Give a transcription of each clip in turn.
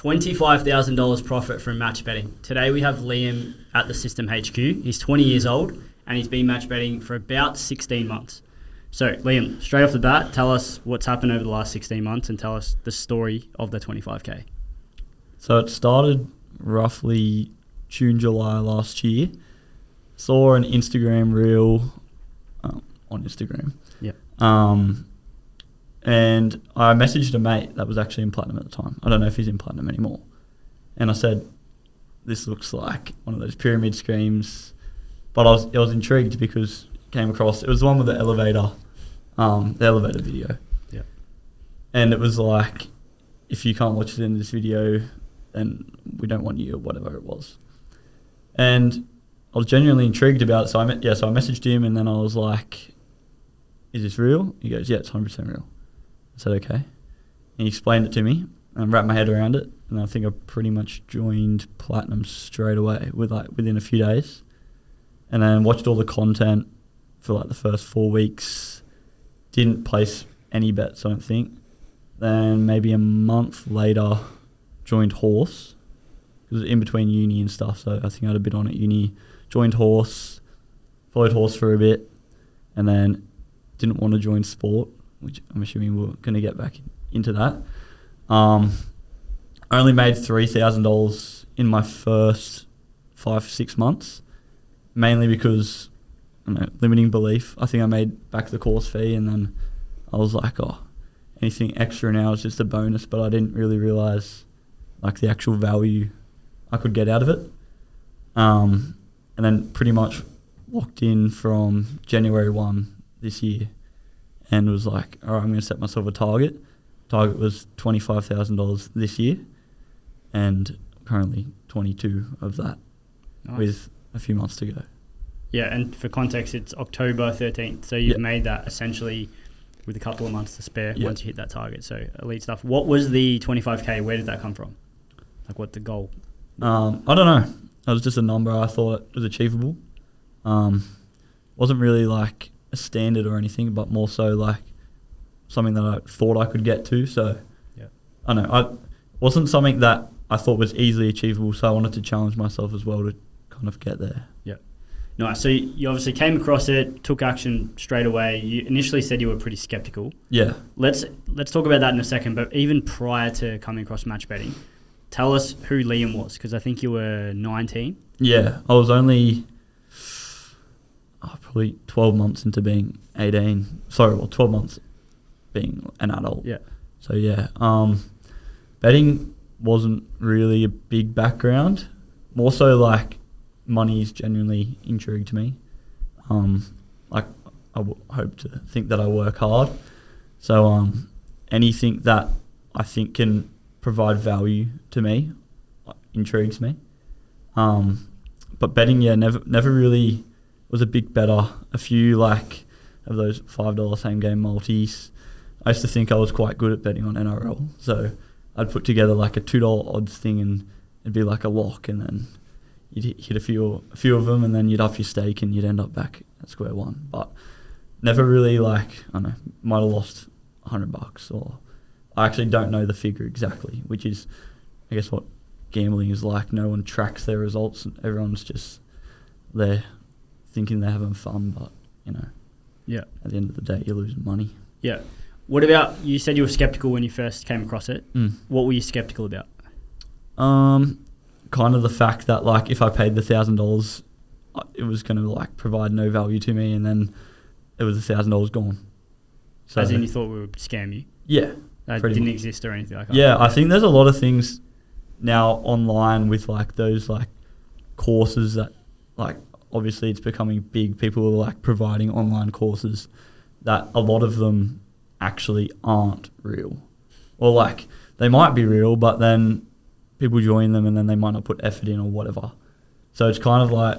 $25,000 profit from match betting. Today we have Liam at the System HQ. He's 20 years old and he's been match betting for about 16 months. So Liam, straight off the bat, tell us what's happened over the last 16 months and tell us the story of the 25K. So it started roughly June, July last year. Saw an Instagram reel on Instagram. Yep. And I messaged a mate that was actually in Platinum at the time. I don't know if he's in Platinum anymore. And I said, this looks like one of those pyramid schemes. But I was intrigued because it came across, it was the one with the elevator video. Yeah. And it was like, if you can't watch it in this video, then we don't want you, or whatever it was. And I was genuinely intrigued about it. So I messaged him and then I was like, is this real? He goes, yeah, it's 100% real. I said, okay. And he explained it to me and wrapped my head around it. And I think I pretty much joined Platinum straight away within a few days. And then watched all the content for like the first 4 weeks. Didn't place any bets, I don't think. Then maybe a month later, joined Horse. It was in between uni and stuff, so I think I had a bit on at uni. Joined Horse, followed Horse for a bit, and then didn't want to join Sport, which I'm assuming we're going to get back into that. I only made $3,000 in my first 5-6 months, mainly because limiting belief. I think I made back the course fee, and then I was like, anything extra now is just a bonus, but I didn't really realise like the actual value I could get out of it. And then pretty much locked in from January 1 this year and was like, all right, I'm going to set myself a target. Target was $25,000 this year and currently 22 of that. Nice. With a few months to go. Yeah, and for context, it's October 13th. So you've made that essentially with a couple of months to spare once you hit that target. So elite stuff. What was the 25K? Where did that come from? Like what's the goal? I don't know. It was just a number I thought was achievable. Wasn't really like a standard or anything, but more so like something that I thought I could get to. So I don't know. It wasn't something that I thought was easily achievable, so I wanted to challenge myself as well to kind of get there. Yeah. Nice. So you obviously came across it, took action straight away. You initially said you were pretty skeptical. Yeah. Let's talk about that in a second, but even prior to coming across match betting, tell us who Liam was, because I think you were 19. Yeah, I was only probably 12 months into being 18. 12 months being an adult. Yeah. So betting wasn't really a big background. More so like money's genuinely intrigued me. Like I hope to think that I work hard. So anything that I think can provide value to me intrigues me. But betting, never really was a big better. A few like of those $5 same game multis. I used to think I was quite good at betting on NRL, so I'd put together like a $2 odds thing and it'd be like a lock, and then you'd hit a few of them, and then you'd up your stake and you'd end up back at square one. But never really like, I don't know, might have lost $100, or I actually don't know the figure exactly, which is, I guess, what gambling is like. No one tracks their results. Everyone's just there thinking they're having fun, but, at the end of the day, you're losing money. Yeah. What about, you said you were skeptical when you first came across it. What were you skeptical about? Kind of the fact that, like, if I paid the $1,000, it was going to, like, provide no value to me, and then it was $1,000 gone. So, as in you thought we would scam you? Yeah. That didn't exist or anything like that? Yeah, I think there's a lot of things now online with, like, those, like, courses that, like, obviously it's becoming big. People are, like, providing online courses that a lot of them actually aren't real. Or, like, they might be real, but then people join them and then they might not put effort in or whatever. So it's kind of like,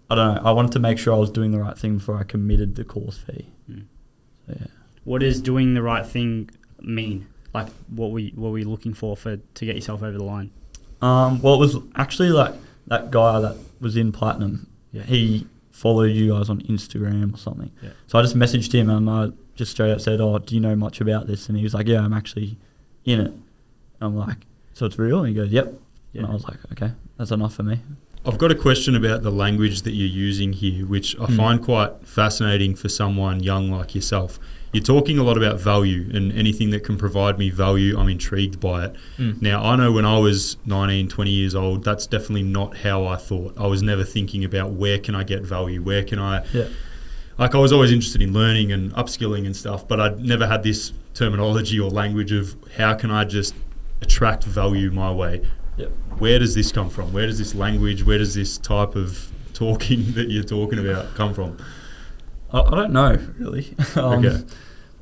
I don't know, I wanted to make sure I was doing the right thing before I committed the course fee. So, yeah. What does doing the right thing mean? Like, what were you looking for to get yourself over the line? Well, it was actually like that guy that was in Platinum. Yeah. He followed you guys on Instagram or something. Yeah. So I just messaged him and I just straight up said, do you know much about this? And he was like, yeah, I'm actually in it. And I'm like, so it's real? And he goes, yep. Yeah. And I was like, okay, that's enough for me. I've got a question about the language that you're using here, which I find quite fascinating for someone young like yourself. You're talking a lot about value, and anything that can provide me value, I'm intrigued by it. Now, I know when I was 19, 20 years old, that's definitely not how I thought. I was never thinking about where can I get value, where can I... Yeah. Like, I was always interested in learning and upskilling and stuff, but I'd never had this terminology or language of how can I just attract value my way. Yep. Where does this come from? Where does this language, where does this type of talking that you're talking about come from? I don't know, really. Okay.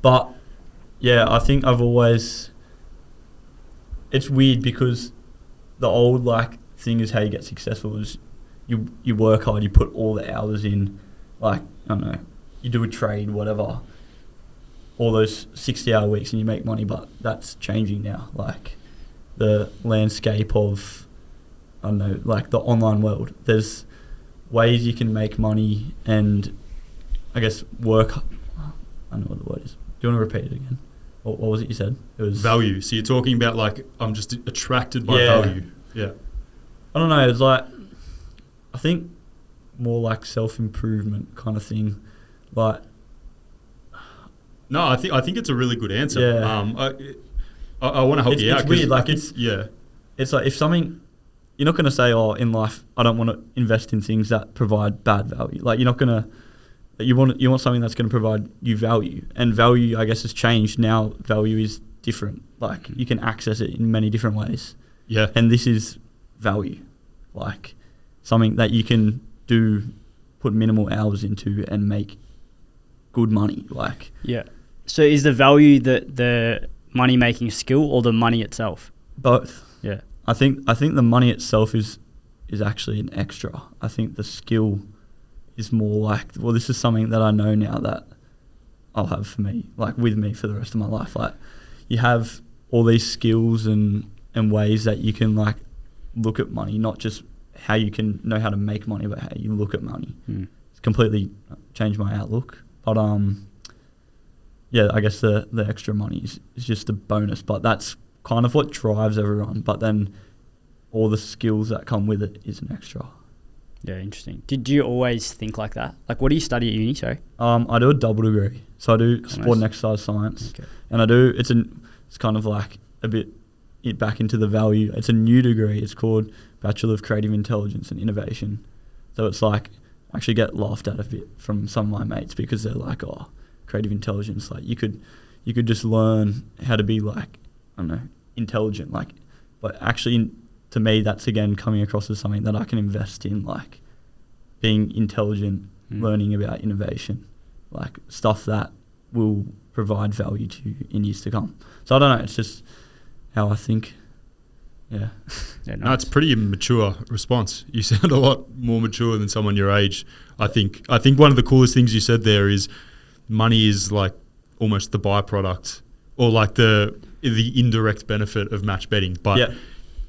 But, yeah, I think I've always... It's weird because the old, like, thing is how you get successful is you work hard, you put all the hours in, like, I don't know, you do a trade, whatever, all those 60-hour weeks and you make money, but that's changing now. Like, the landscape of, I don't know, like the online world. There's ways you can make money and, I guess, work. I don't know what the word is. Do you want to repeat it again? What was it you said? It was value. So you're talking about, like, I'm just attracted by value. Yeah. I don't know. It's like, I think more like self-improvement kind of thing. Like, no, I think it's a really good answer. Yeah. I want to help you out. It's weird. Like, it's like if something, you're not going to say, oh, in life, I don't want to invest in things that provide bad value. Like, you're not going to, you want something that's going to provide you value. And value, I guess, has changed. Now value is different. Like, you can access it in many different ways. Yeah. And this is value. Like, something that you can do, put minimal hours into and make good money. Like, yeah. So is the value the money making skill or the money itself? both. Yeah. I think the money itself is actually an extra. I think the skill is more like, well, this is something that I know now that I'll have for me, like with me for the rest of my life. Like, you have all these skills and ways that you can like look at money, not just how you can know how to make money, but how you look at money. It's completely changed my outlook. But yeah, I guess the extra money is just a bonus, but that's kind of what drives everyone. But then all the skills that come with it is an extra. Yeah, interesting. Did you always think like that? Like, what do you study at uni, sorry? I do a double degree. So I do sport and exercise science. Okay. And I do, it's kind of like a bit back into the value. It's a new degree. It's called Bachelor of Creative Intelligence and Innovation. So it's like, I actually get laughed at a bit from some of my mates because they're like, oh, creative intelligence, like you could just learn how to be like, I don't know, intelligent. Like, but actually to me, that's again coming across as something that I can invest in, like being intelligent, learning about innovation, like stuff that will provide value to you in years to come. So I don't know, it's just how I think. Yeah. Yeah, No, it's a pretty mature response. You sound a lot more mature than someone your age. I think one of the coolest things you said there is money is like almost the byproduct or like the indirect benefit of match betting. But yeah.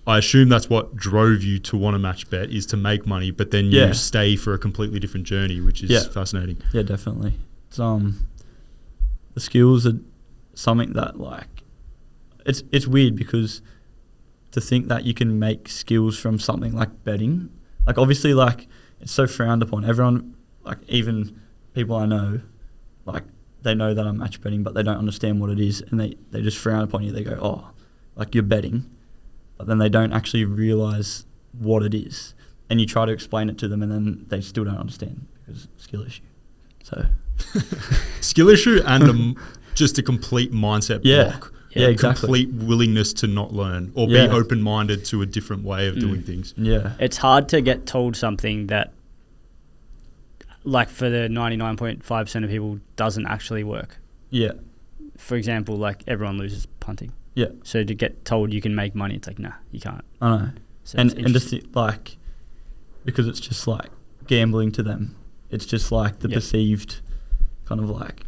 I assume that's what drove you to want to match bet, is to make money, but then you stay for a completely different journey, which is fascinating. Yeah, definitely. It's the skills are something that like it's weird because to think that you can make skills from something like betting, like obviously like it's so frowned upon. Everyone, like even people I know, like they know that I'm match betting, but they don't understand what it is, and they just frown upon you. They go, oh, like you're betting, but then they don't actually realise what it is. And you try to explain it to them, and then they still don't understand because skill issue. So skill issue and just a complete mindset block. Yeah, exactly. Complete willingness to not learn or be open-minded to a different way of doing things. Yeah. It's hard to get told something that, like for the 99.5% of people, doesn't actually work. Yeah. For example, like everyone loses punting. Yeah. So to get told you can make money, it's like, nah, you can't. I know. So and just like, because it's just like gambling to them. It's just like the perceived kind of like,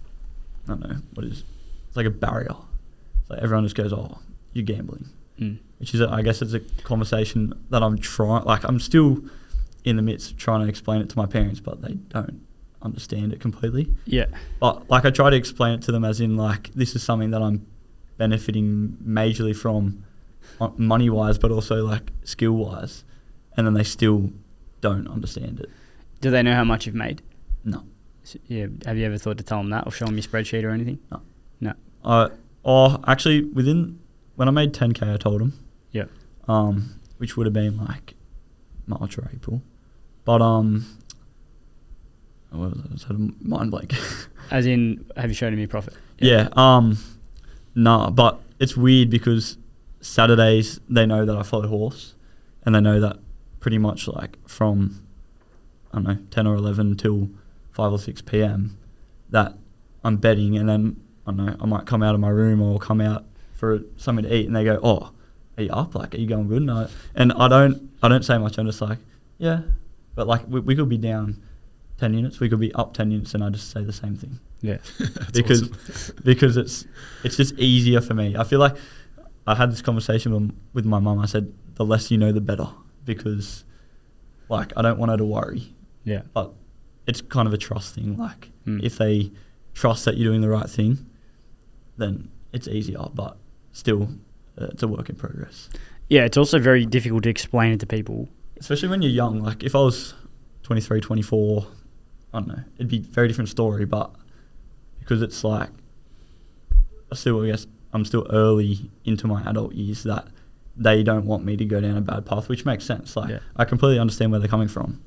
I don't know, what is, it's like a barrier. Like everyone just goes, oh, you're gambling. Which is, I guess it's a conversation that I'm still in the midst of trying to explain it to my parents, but they don't understand it completely. Yeah. But like I try to explain it to them as in like, this is something that I'm benefiting majorly from money wise, but also like skill wise, and then they still don't understand it. Do they know how much you've made? No. So, yeah. Have you ever thought to tell them that or show them your spreadsheet or anything? No. Actually, when I made 10K, I told them. Yeah. Which would have been like March or April, but what was it? I just had a mind blank. As in, have you showed him your profit? Yeah. Nah, but it's weird because Saturdays they know that I follow horse, and they know that pretty much like from, I don't know, 10 or 11 till 5 or 6 p.m. that I'm betting, and then I don't know, I might come out of my room or come out for something to eat, and they go, "Oh, are you up? Like, are you going good?" And I don't say much. I'm just like, yeah, but like we could be down 10 units, we could be up 10 units, and I just say the same thing. Yeah, because awesome. because it's just easier for me. I feel like I had this conversation with my mum. I said, the less you know, the better, because like I don't want her to worry. Yeah, but it's kind of a trust thing. Like if they trust that you're doing the right thing, then it's easier. But still, it's a work in progress. Yeah, it's also very difficult to explain it to people, especially when you're young. Like if I was 23, 24, I don't know, it'd be a very different story. But because it's like, I guess I'm still early into my adult years, that they don't want me to go down a bad path, which makes sense. Like I completely understand where they're coming from,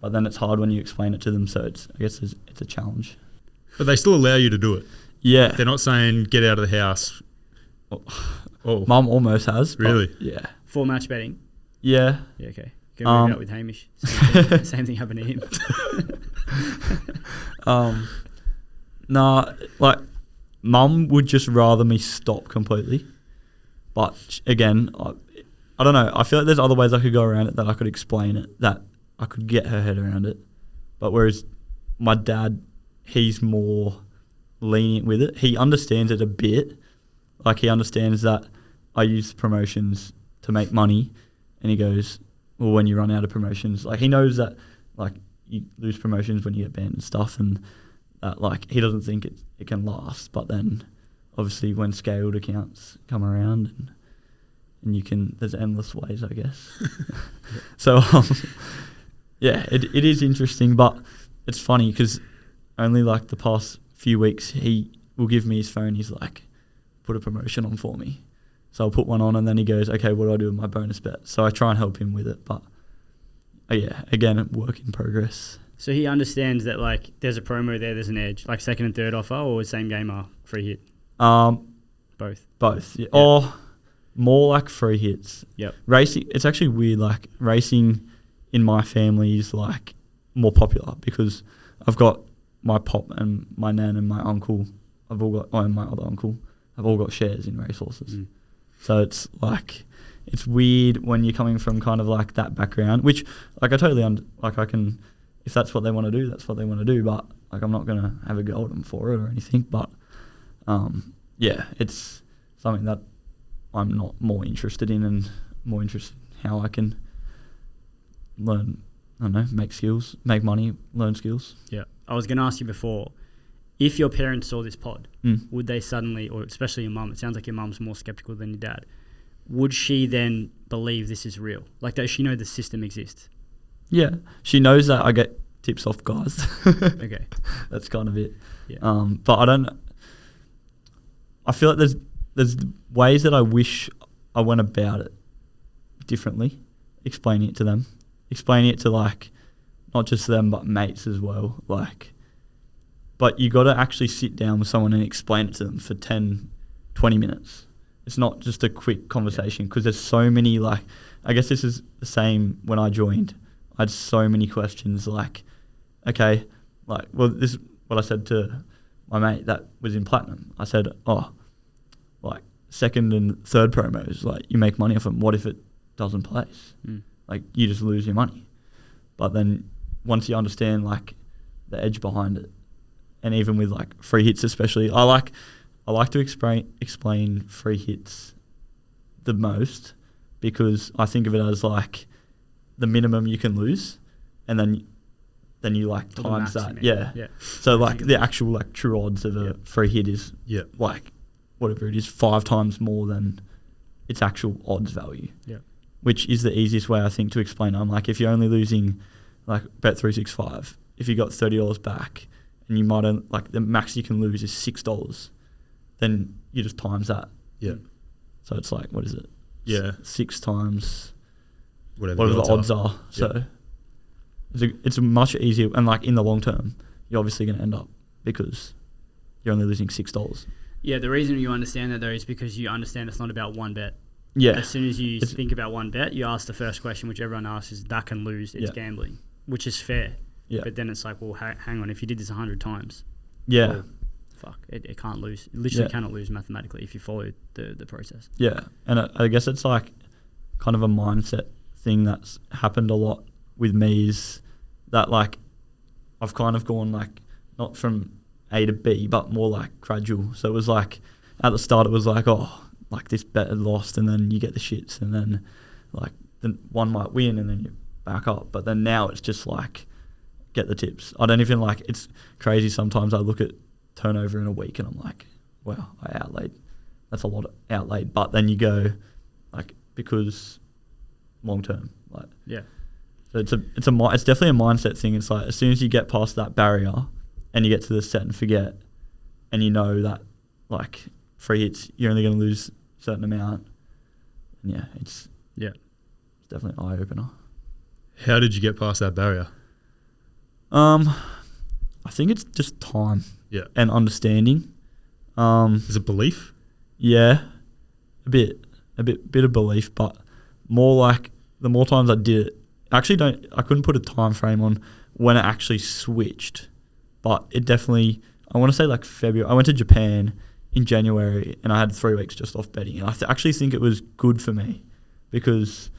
but then it's hard when you explain it to them. So I guess it's a challenge. But they still allow you to do it. Yeah. They're not saying get out of the house. Oh. Mum almost has. Really? Yeah. For match betting? Yeah. Yeah, okay. Go move out with Hamish. Same thing happened to him. Nah, like, Mum would just rather me stop completely. But again, I don't know. I feel like there's other ways I could go around it, that I could explain it, that I could get her head around it. But whereas my dad, he's more lenient with it. He understands it a bit. Like, he understands that I use promotions to make money, and he goes, well, when you run out of promotions, like, he knows that, like, you lose promotions when you get banned and stuff, and that, like, he doesn't think it can last. But then obviously when scaled accounts come around, and you can, there's endless ways, I guess. So yeah, it is interesting, but it's funny because only like the past few weeks he will give me his phone. He's like, put a promotion on for me. So I'll put one on, and then he goes, okay, what do I do with my bonus bet? So I try and help him with it, but yeah, again, work in progress. So he understands that, like, there's a promo there's an edge, like second and third offer, or same game free hit? Both. Both, yeah. Or more like free hits. Yep. Racing, it's actually weird, like, racing in my family is, like, more popular because I've got my pop and my nan and my uncle, and my other uncle, have all got shares in racehorses. So it's like, it's weird when you're coming from kind of like that background, which, like, I totally I can, if that's what they want to do, that's what they want to do. But like, I'm not gonna have a go at them for it or anything. But yeah, it's something that I'm not more interested in, and more interested in how I can learn. I don't know, make skills, make money, learn skills. Yeah, I was gonna ask you before, if your parents saw this pod, would they suddenly, or especially your mum, it sounds like your mum's more skeptical than your dad, would she then believe this is real? Like, does she know the system exists? Yeah, she knows that I get tips off guys. Okay. That's kind of it. Yeah. But I feel like there's ways that I wish I went about it differently, explaining it to them, explaining it to, like, not just them, but mates as well. Like, but you got to actually sit down with someone and explain it to them for 10, 20 minutes. It's not just a quick conversation, because there's so many, like, I guess this is the same when I joined. I had so many questions, like, okay, like, well, this is what I said to my mate that was in Platinum. I said, oh, like, second and third promos, like, you make money off them. What if it doesn't place? Like, you just lose your money. But then once you understand, like, the edge behind it, and even with, like, free hits especially, I like to explain free hits the most, because I think of it as, like, the minimum you can lose, and then you, like, times that. Yeah. So, like, the actual, like, true odds of a free hit is like, whatever it is, 5 times more than its actual odds value. Yeah. Which is the easiest way I think to explain it. I'm like, if you're only losing like Bet365, if you got $30 back and you might like the max you can lose is $6, then you just times that. Yeah. So it's like, what is it? Yeah. 6 times whatever the odds are. So it's a much easier, and like in the long term, you're obviously going to end up because you're only losing $6. Yeah, the reason you understand that though is because you understand it's not about one bet. Yeah. As soon as you think about one bet, you ask the first question, which everyone asks, is that can lose. It's gambling, which is fair. Yeah. But then it's like, well, hang on. If you did this 100 times, yeah, well, fuck, it can't lose. It literally cannot lose mathematically if you follow the process. Yeah, and I guess it's like kind of a mindset thing that's happened a lot with me is that like I've kind of gone like not from A to B, but more like gradual. So it was like at the start it was like, oh, like this bet had lost, and then you get the shits, and then like then one might win, and then you back up. But then now it's just like get the tips. I don't even like, it's crazy. Sometimes I look at turnover in a week and I'm like, wow, I outlaid. That's a lot of outlaid. But then you go like, because long term, like so it's definitely a mindset thing. It's like as soon as you get past that barrier and you get to the set and forget, and you know that like free hits you're only going to lose a certain amount, and it's definitely an eye opener. How did you get past that barrier? I think it's just time and understanding. Is it belief? Yeah, a bit of belief, but more like the more times I did it, I couldn't put a time frame on when it actually switched, but it definitely, I want to say like February. I went to Japan in January and I had 3 weeks just off betting, and I actually think it was good for me because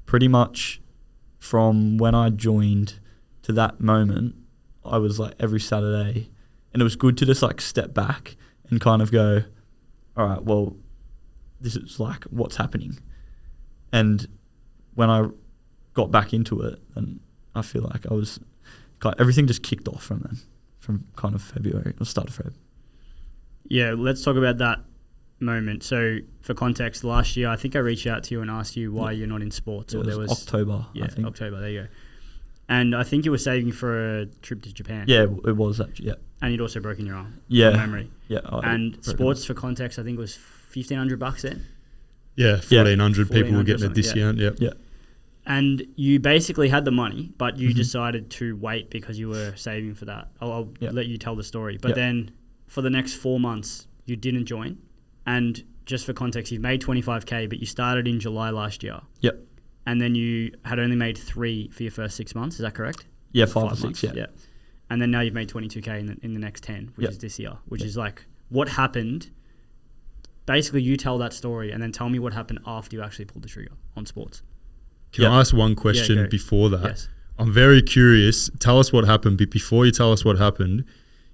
pretty much from when I joined to that moment, I was like every Saturday, and it was good to just like step back and kind of go, all right, well, this is like what's happening. And when I got back into it, and I feel like everything just kicked off from then, from kind of February or start of Feb. Yeah, let's talk about that moment. So for context, last year I think I reached out to you and asked you why you're not in sports. It was October. Yeah, I think. October. There you go. And I think you were saving for a trip to Japan. Yeah, it was actually. Yeah. And you'd also broken your arm. Yeah. From memory. Yeah. And sports, for context, I think it was $1,500 then. Yeah, 1,400 people were getting a discount. Yeah. And you basically had the money, but you decided to wait because you were saving for that. I'll let you tell the story. But then for the next 4 months, you didn't join. And just for context, you've made $25K, but you started in July last year. Yep. And then you had only made 3 for your first 6 months. Is that correct? Yeah, 5 or 6, months. yeah. And then now you've made 22K in the next 10, which is this year, which is like what happened. Basically, you tell that story and then tell me what happened after you actually pulled the trigger on sports. Can I ask one question before that? Yes. I'm very curious. Tell us what happened. But before you tell us what happened,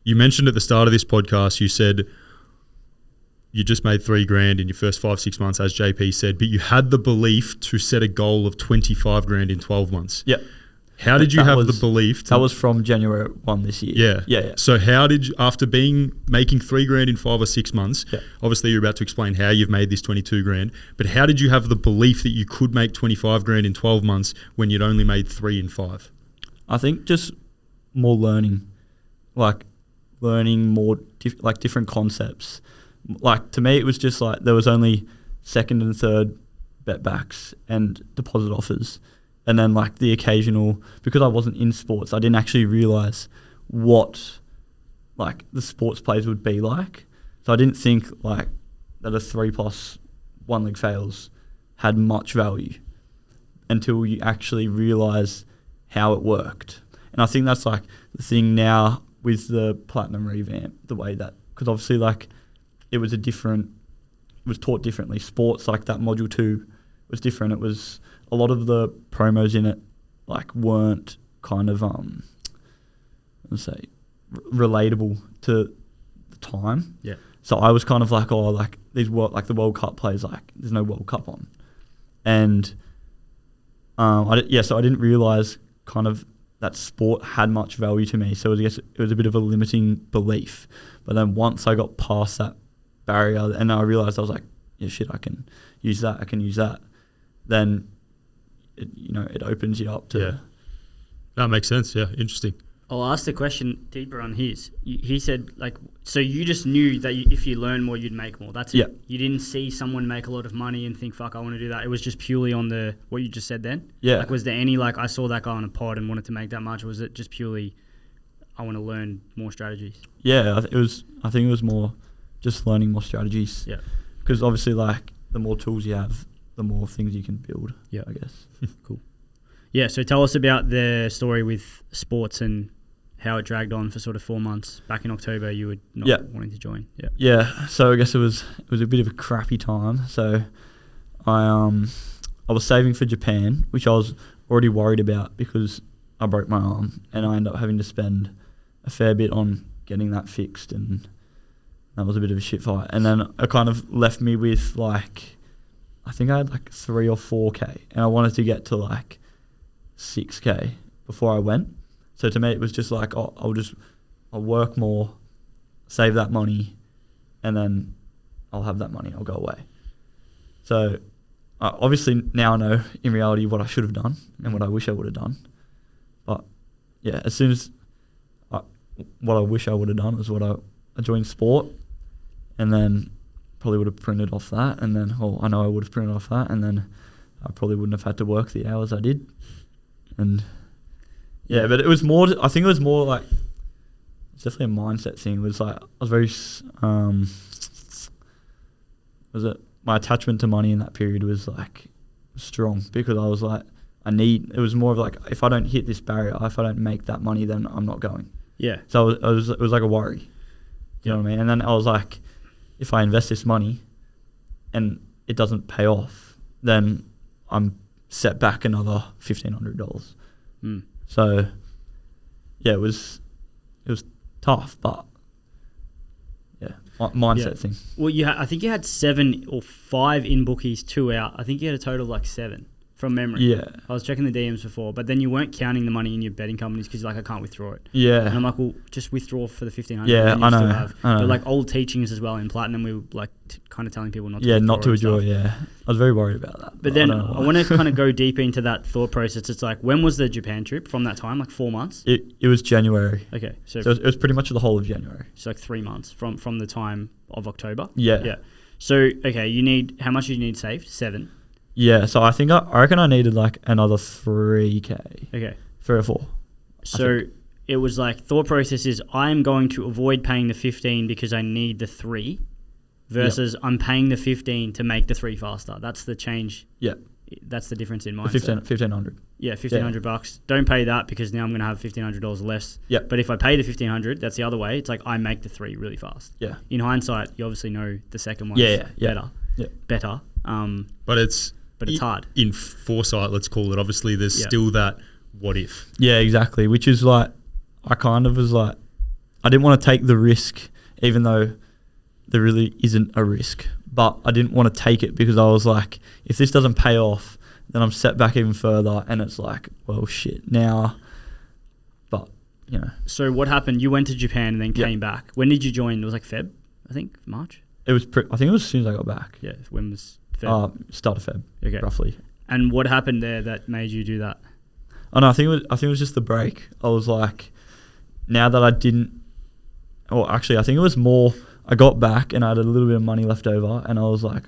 you mentioned at the start of this podcast, you said you just made $3,000 in your first 5-6 months, as JP said, but you had the belief to set a goal of $25,000 in 12 months. Yep. How did you have the belief? That was from January 1 this year. Yeah. So how did you, after making $3,000 in 5 or 6 months, obviously you're about to explain how you've made this $22,000, but how did you have the belief that you could make $25,000 in 12 months when you'd only made 3 in 5? I think just more learning, like learning more different concepts. Like to me, it was just like there was only second and third bet backs and deposit offers. And then like the occasional, because I wasn't in sports, I didn't actually realise what like the sports plays would be like. So I didn't think like that a 3+ 1 leg fails had much value until you actually realise how it worked. And I think that's like the thing now with the Platinum Revamp, the way that, because obviously like it was taught differently. Sports, like that module 2 was different. It was a lot of the promos in it like weren't kind of let's say relatable to the time. Yeah. So I was kind of like, oh, like these like the World Cup plays, like there's no World Cup on, and so I didn't realize kind of that sport had much value to me. So I guess it was a bit of a limiting belief. But then once I got past that barrier, and I realized I was like, yeah, shit, I can use that, I can use that, then it opens you up to. Yeah. That makes sense. Yeah, interesting. I'll ask the question deeper on his. He said, like, so you just knew that if you learn more, you'd make more. That's it. Yeah. You didn't see someone make a lot of money and think, fuck, I want to do that. It was just purely on what you just said then? Yeah. Like, was there any, like, I saw that guy on a pod and wanted to make that much, or was it just purely, I want to learn more strategies? Yeah, I think it was more just learning more strategies. Yeah. Because obviously, like, the more tools you have, the more things you can build. Yeah. I guess. Cool. Yeah, so tell us about the story with sports and how it dragged on for sort of 4 months. Back in October, you were not wanting to join. Yeah. Yeah. So I guess it was a bit of a crappy time. So I was saving for Japan, which I was already worried about because I broke my arm, and I ended up having to spend a fair bit on getting that fixed, and that was a bit of a shit fight. And then it kind of left me with, like, I think I had like 3 or 4K, and I wanted to get to like 6K before I went. So to me, it was just like, I'll work more, save that money, and then I'll have that money. I'll go away. So obviously now I know in reality what I should have done and what I wish I would have done. But yeah, as soon as what I wish I would have done was I joined sport, and then probably would have printed off that, and then I know I would have printed off that, and then I probably wouldn't have had to work the hours I did. And yeah, but it was more. I think it was more like it's definitely a mindset thing. It was like I was very my attachment to money in that period was like strong, because I was like it was more of like, if I don't hit this barrier, if I don't make that money, then I'm not going. Yeah. So it was like a worry. You know what I mean? And then I was like, if I invest this money and it doesn't pay off, then I'm set back another $1,500. Mm. So yeah, it was tough, but yeah, mindset thing. Well, I think you had 7 or 5 in bookies, 2 out. I think you had a total of like 7 from memory. Yeah. I was checking the DMs before, but then you weren't counting the money in your betting companies because you're like, I can't withdraw it. Yeah. And I'm like, well, just withdraw for the 1,500. Yeah, I know. But like old teachings as well in Platinum, we were like kind of telling people not to withdraw. Yeah, not to withdraw, yeah. I was very worried about that. But then I want to kind of go deeper into that thought process. It's like, when was the Japan trip from that time? Like 4 months? It was January. Okay. So it was pretty much the whole of January. So like 3 months from the time of October? Yeah. Yeah. So, okay, how much do you need saved? 7? Yeah, so I reckon I needed like another 3K. Okay. 3 or 4. So it was like, thought process is, I'm going to avoid paying the 15 because I need the 3, versus I'm paying the 15 to make the 3 faster. That's the change. Yeah. That's the difference in The mindset. 1,500. Yeah, $1,500. Don't pay that because now I'm going to have $1,500 less. Yeah. But if I pay the 1,500, that's the other way. It's like, I make the 3 really fast. Yeah. In hindsight, you obviously know the second one's better. Yeah. Better. But it's hard. In foresight, let's call it. Obviously, there's still that what if. Yeah, exactly. Which is like, I kind of was like, I didn't want to take the risk, even though there really isn't a risk. But I didn't want to take it because I was like, if this doesn't pay off, then I'm set back even further. And it's like, well, shit, now. But, you know. So what happened? You went to Japan and then came back. When did you join? It was like Feb, I think, March? I think it was as soon as I got back. Yeah, when was Feb? Start of Feb, okay. Roughly. And what happened there that made you do that? Oh no, I think it was just the break. I was like, now that I didn't, or actually I think it was more, I got back and I had a little bit of money left over, and I was like,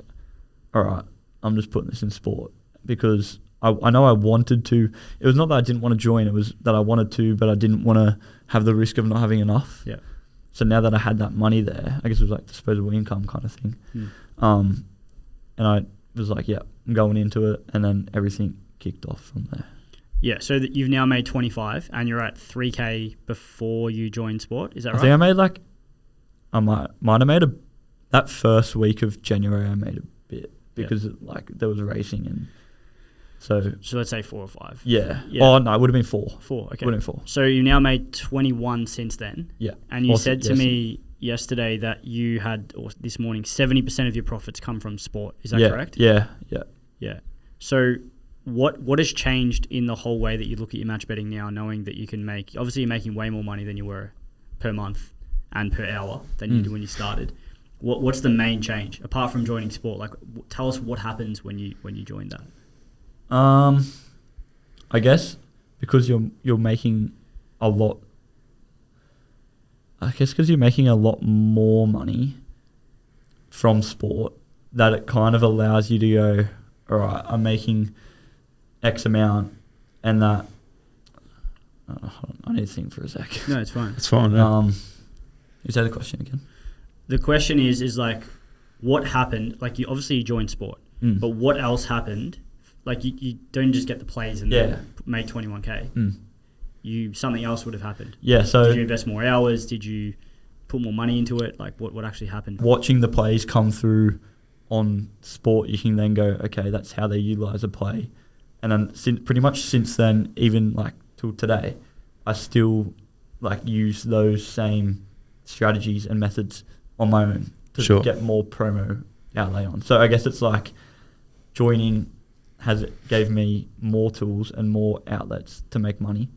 all right, I'm just putting this in sport, because I know I wanted to. It was not that I didn't want to join, it was that I wanted to, but I didn't want to have the risk of not having enough. Yeah. So now that I had that money there, I guess it was like disposable income kind of thing. And I was like, yeah, I'm going into it, and then everything kicked off from there. Yeah, so that you've now made 25 and you're at 3K before you joined sport. Is that right? I think I made like, I might have made that first week of January I made a bit, because there was racing, and so let's say 4 or 5. Yeah. Oh no, it would have been 4. 4, okay. Would have been 4. So you've now made 21 since then. Yeah. And you said to me yesterday that you had, or this morning, 70% of your profits come from sport. Is that correct? Yeah. So what has changed in the whole way that you look at your match betting now, knowing that you can make, obviously you're making way more money than you were per month and per hour than you did when you started. What's the main change apart from joining sport? Like, tell us what happens when you join that. I guess because you're making a lot. I guess because you're making a lot more money from sport, that it kind of allows you to go, all right, I'm making X amount, and that. Hold on, I need to think for a sec. No, it's fine. It's fine. Yeah. Is that the question again? The question is like, what happened? Like, you obviously joined sport, but what else happened? Like, you don't just get the plays and then make 21K. Something else would have happened. Yeah. So did you invest more hours? Did you put more money into it? Like, what actually happened? Watching the plays come through on sport, you can then go, okay, that's how they utilize a play, and then pretty much since then, even like till today, I still like use those same strategies and methods on my own to get more promo outlay on. So I guess it's like joining gave me more tools and more outlets to make money,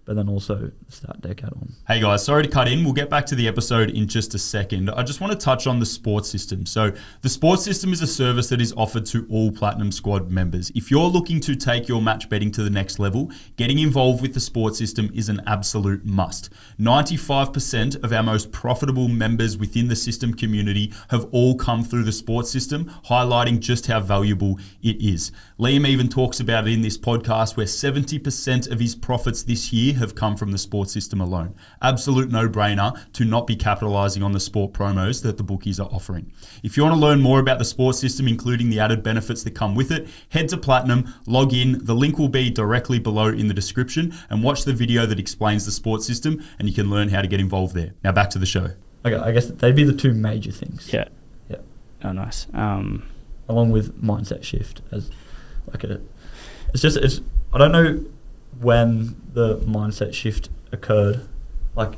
but then also start deck out on. Hey guys, sorry to cut in. We'll get back to the episode in just a second. I just want to touch on the sports system. So the sports system is a service that is offered to all Platinum Squad members. If you're looking to take your match betting to the next level, getting involved with the sports system is an absolute must. 95% of our most profitable members within the system community have all come through the sports system, highlighting just how valuable it is. Liam even talks about it in this podcast, where 70% of his profits this year have come from the sports system alone. Absolute no-brainer to not be capitalizing on the sport promos that the bookies are offering. If you want to learn more about the sports system, including the added benefits that come with it, head to Platinum, log in. The link will be directly below in the description, and watch the video that explains the sports system, and you can learn how to get involved there. Now back to the show. Okay, I guess they'd be the two major things. Yeah. Yeah. Oh, nice. Along with mindset shift as like it's I don't know when the mindset shift occurred. Like,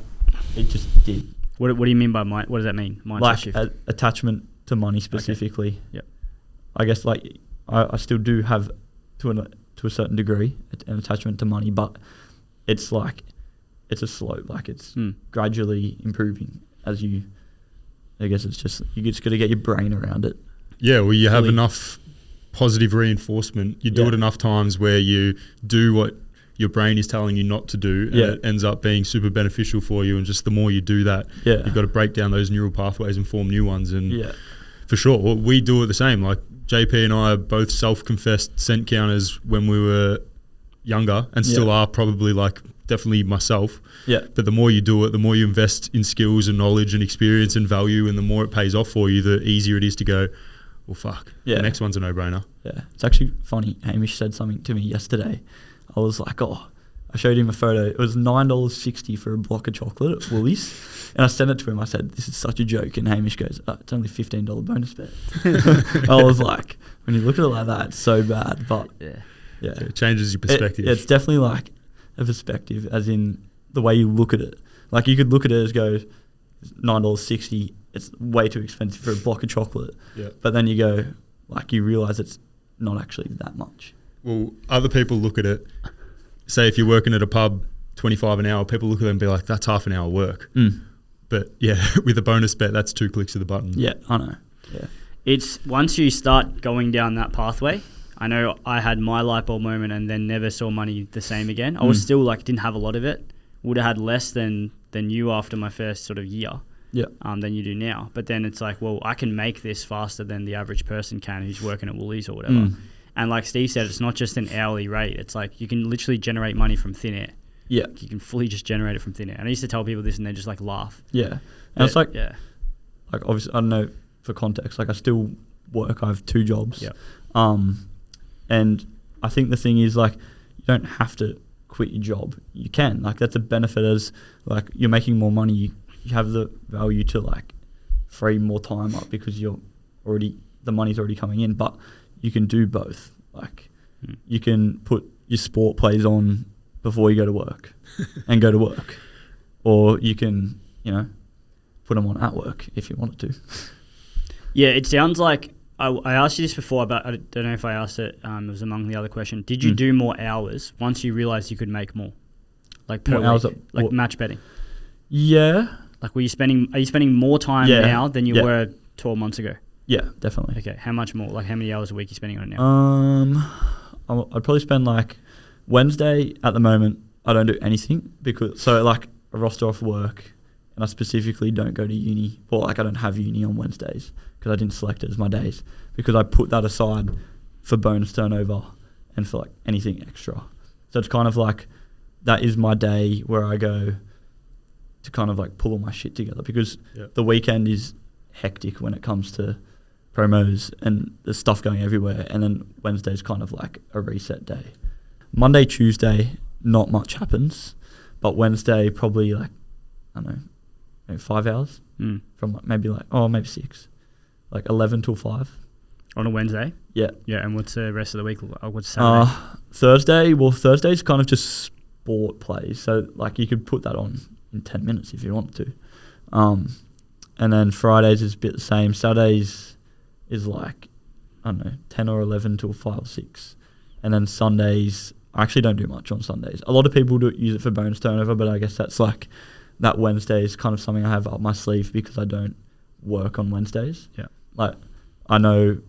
it just did. What do you mean by what does that mean? Mindset like shift? Attachment to money specifically. Okay. Yep. I guess like I still do have to a certain degree an attachment to money, but it's like it's a slope. Like, it's gradually improving as you. I guess it's just you just got to get your brain around it. Yeah, well, you have enough positive reinforcement. You do it enough times where you do what your brain is telling you not to do, and it ends up being super beneficial for you. And just the more you do that, you've got to break down those neural pathways and form new ones. And for sure, we do it the same. Like, JP and I are both self-confessed cent counters when we were younger, and still are, probably, like, definitely myself. But the more you do it, the more you invest in skills and knowledge and experience and value, and the more it pays off for you, the easier it is to go, well, fuck, the next one's a no-brainer. Yeah, it's actually funny. Hamish said something to me yesterday. I was like, I showed him a photo. It was $9.60 for a block of chocolate at Woolies. And I sent it to him. I said, this is such a joke. And Hamish goes, it's only $15 bonus bet. I was like, when you look at it like that, it's so bad. But yeah. So it changes your perspective. It's definitely like a perspective, as in the way you look at it. Like, you could look at it as go, $9.60, it's way too expensive for a block of chocolate. But then you go, like, you realise it's not actually that much. Well, other people look at it, say if you're working at a pub, 25 an hour, people look at it and be like, that's half an hour work. But yeah, with a bonus bet, that's 2 clicks of the button. Yeah, I know. Yeah. It's once you start going down that pathway, I know I had my light bulb moment and then never saw money the same again. I was still like, didn't have a lot of it. Would have had less than you after my first sort of year. Than you do now. But then it's like, well, I can make this faster than the average person can who's working at Woolies or whatever. And like Steve said, it's not just an hourly rate. It's like you can literally generate money from thin air. Yeah. Like, you can fully just generate it from thin air. And I used to tell people this and they just like laugh. Yeah. And it's like, like, obviously, I don't know, for context, like, I still work. I have 2 jobs. And I think the thing is, like, you don't have to quit your job. You can. Like, that's a benefit, as like you're making more money. You have the value to like free more time up because the money's already coming in, but you can do both. Like, you can put your sport plays on before you go to work and go to work, or you can, put them on at work if you wanted to. Yeah, it sounds like I asked you this before, but I don't know if I asked it. It was among the other question. Did you do more hours once you realized you could make more, like per week, like match betting? Yeah. Like, are you spending more time now than you were 12 months ago? Yeah, definitely. Okay, how much more? Like how many hours a week are you spending on it now? I'd probably spend like Wednesday at the moment. I don't do anything because I roster off work, and I specifically don't go to uni, or like I don't have uni on Wednesdays because I didn't select it as my days, because I put that aside for bonus turnover and for like anything extra. So it's kind of like that is my day where I go to kind of like pull all my shit together, because the weekend is hectic when it comes to promos and there's stuff going everywhere, and then Wednesday's kind of like a reset day. Monday, Tuesday, not much happens, but Wednesday probably like, I don't know, maybe 5 hours from like maybe 6, like 11 till 5. On a Wednesday? Yeah. Yeah, and what's the rest of the week? What's Saturday? Thursday's kind of just sport plays, so like you could put that on in 10 minutes if you want to. And then Fridays is a bit the same. Saturdays is like, I don't know, 10 or 11 till 5 or 6. And then Sundays, I actually don't do much on Sundays. A lot of people do use it for bonus turnover, but I guess that's like, that Wednesday is kind of something I have up my sleeve because I don't work on Wednesdays. Yeah. Like, I know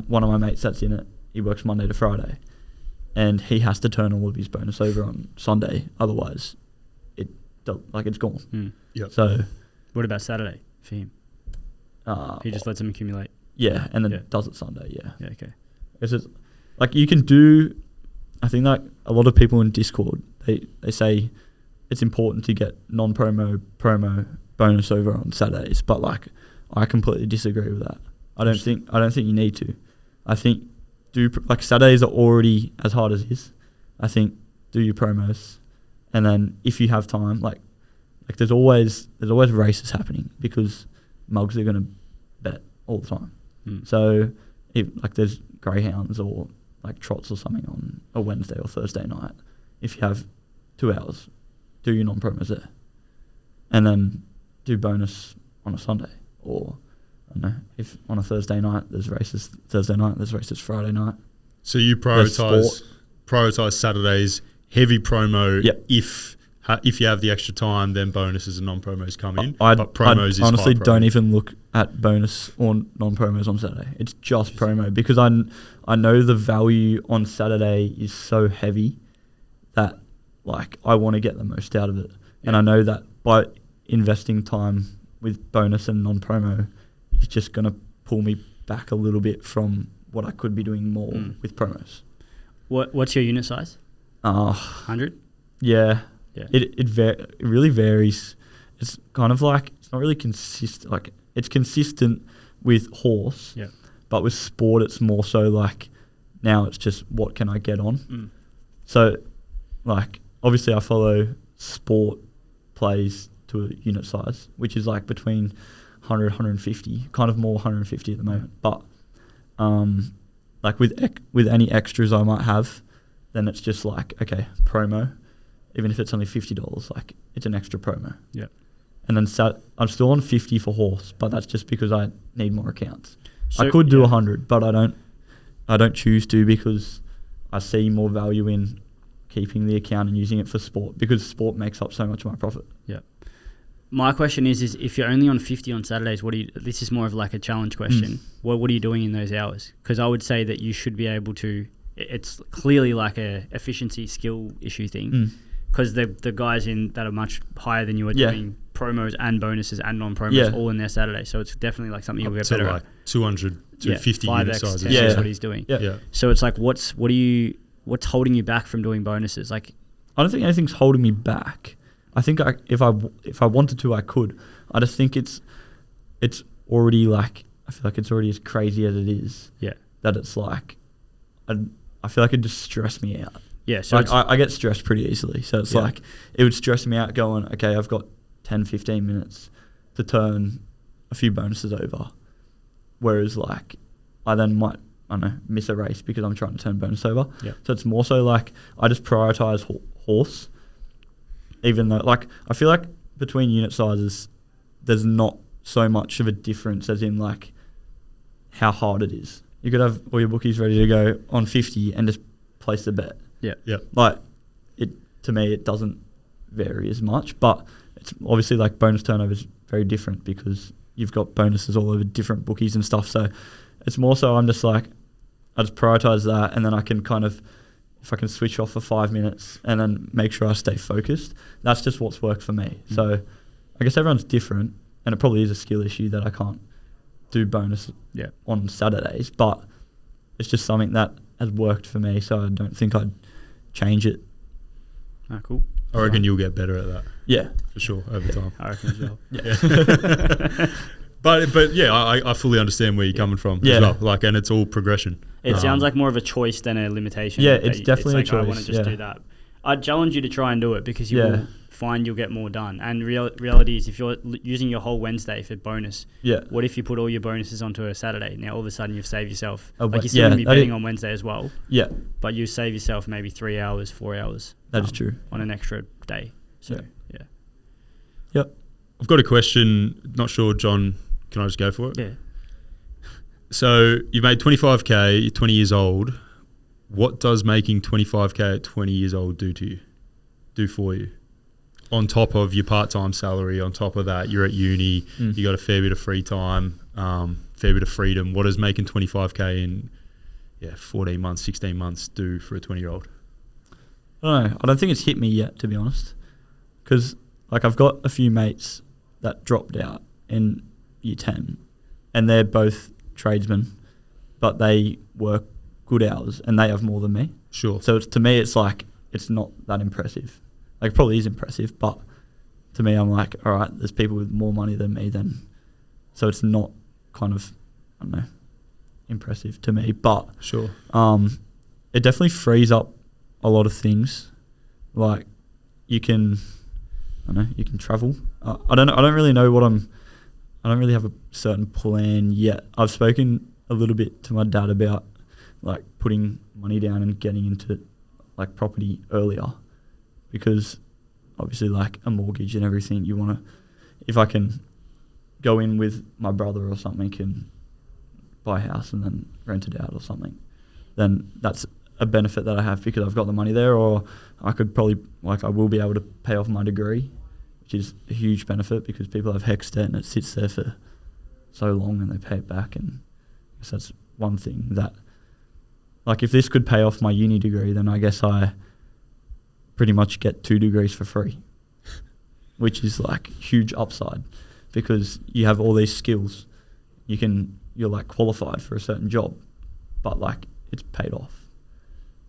one of my mates that's in it, he works Monday to Friday, and he has to turn all of his bonus over on Sunday, otherwise it's gone. Yep. So what about Saturday for him? He just lets them accumulate. Yeah, and then does it Sunday. Yeah. Yeah. Okay. It's like you can do. I think like a lot of people in Discord, they say it's important to get non-promo bonus over on Saturdays, but like I completely disagree with that. I don't think you need to. I think Saturdays are already as hard as it is. I think do your promos, and then if you have time, like there's always races happening because mugs are gonna bet all the time. So if like there's greyhounds or like trots or something on a Wednesday or Thursday night, if you have 2 hours, do your non-promos there, and then do bonus on a Sunday. Or I don't know, if on a Thursday night there's races Thursday night, there's races Friday night. So you prioritize Saturdays, heavy promo. Yep. If you have the extra time, then bonuses and non-promos come in. But promos I honestly don't even look at bonus or non-promos on Saturday. It's just promo, because I know the value on Saturday is so heavy that like I want to get the most out of it. Yeah. And I know that by investing time with bonus and non-promo, it's just going to pull me back a little bit from what I could be doing more with promos. What's your unit size? 100? Yeah. Yeah. It really varies. It's kind of like, it's not really consistent. Like it's consistent with horse, but with sport it's more so like now it's just what can I get on. So like obviously I follow sport plays to a unit size, which is like between 100, 150, kind of more 150 at the moment. But like with any extras I might have, then it's just like, okay, promo. Even if it's only $50, like it's an extra promo. Yeah. And then I'm still on 50 for horse, but that's just because I need more accounts. So I could do 100, but I don't choose to, because I see more value in keeping the account and using it for sport, because sport makes up so much of my profit. Yeah. My question is if you're only on 50 on Saturdays, this is more of like a challenge question. What are you doing in those hours? Because I would say that you should be able to, it's clearly like a efficiency skill issue thing. Because the guys that are much higher than you are doing promos and bonuses and non-promos all in their Saturday. So it's definitely like something you'll get better at. 200 to 50 unit sizes. Is what he's doing. Yeah. So it's like what's holding you back from doing bonuses? Like, I don't think anything's holding me back. I think if I wanted to, I could. I just think it's already like, I feel like it's already as crazy as it is. Yeah. That it's like, I feel like it just stressed me out. Yeah, so like I get stressed pretty easily. So it's like, it would stress me out going, okay, I've got 10, 15 minutes to turn a few bonuses over. Whereas like, I then might, I don't know, miss a race because I'm trying to turn bonus over. Yeah. So it's more so like, I just prioritize horse. Even though, like, I feel like between unit sizes, there's not so much of a difference as in like how hard it is. You could have all your bookies ready to go on 50 and just place the bet. Yeah. Like, to me, it doesn't vary as much, but it's obviously like bonus turnover is very different because you've got bonuses all over different bookies and stuff. So it's more so I'm just like, I just prioritize that, and then I can kind of, if I can switch off for 5 minutes and then make sure I stay focused, that's just what's worked for me. So I guess everyone's different, and it probably is a skill issue that I can't do bonus on Saturdays, but it's just something that has worked for me, so I don't think I'd change it. Cool. I reckon you'll get better at that. Yeah. For sure, over time. I reckon as well. Yeah. But yeah, I fully understand where you're coming from as well. Like, and it's all progression. It sounds like more of a choice than a limitation. Yeah, it's definitely it's a like, choice. I want to just do that. I'd challenge you to try and do it, because you will find you'll get more done. And reality is, if you're using your whole Wednesday for bonus, what if you put all your bonuses onto a Saturday? Now all of a sudden you've saved yourself. Like, you're still going to be betting on Wednesday as well. Yeah. But you save yourself maybe 3 hours, 4 hours. That is true. On an extra day. So yeah. Yep. I've got a question. Not sure, John. Can I just go for it? Yeah. So you've made 25K, you're 20 years old. What does making 25K at 20 years old do for you? On top of your part-time salary, on top of that, you're at uni, you got a fair bit of free time, fair bit of freedom. What does making 25K in 14 months, 16 months do for a 20-year-old? I don't know. I don't think it's hit me yet, to be honest. Because like, I've got a few mates that dropped out in year 10, and they're both tradesmen, but they work good hours and they have more than me. Sure. So to me, it's like, it's not that impressive. Like, it probably is impressive, but to me, I'm like, all right, there's people with more money than me then. So it's not kind of, I don't know, impressive to me. But sure, it definitely frees up a lot of things. Like, you can, I don't know, you can travel. I don't really know what I don't really have a certain plan yet. I've spoken a little bit to my dad about like putting money down and getting into like property earlier, because obviously like a mortgage and everything, you want to, if I can go in with my brother or something and buy a house and then rent it out or something, then that's a benefit that I have because I've got the money there. Or I could probably, like, I will be able to pay off my degree, which is a huge benefit because people have HECS debt and it sits there for so long and they pay it back. And I guess that's one thing that, like, if this could pay off my uni degree, then I guess I pretty much get 2 degrees for free, which is like huge upside because you have all these skills. You're like qualified for a certain job, but like it's paid off.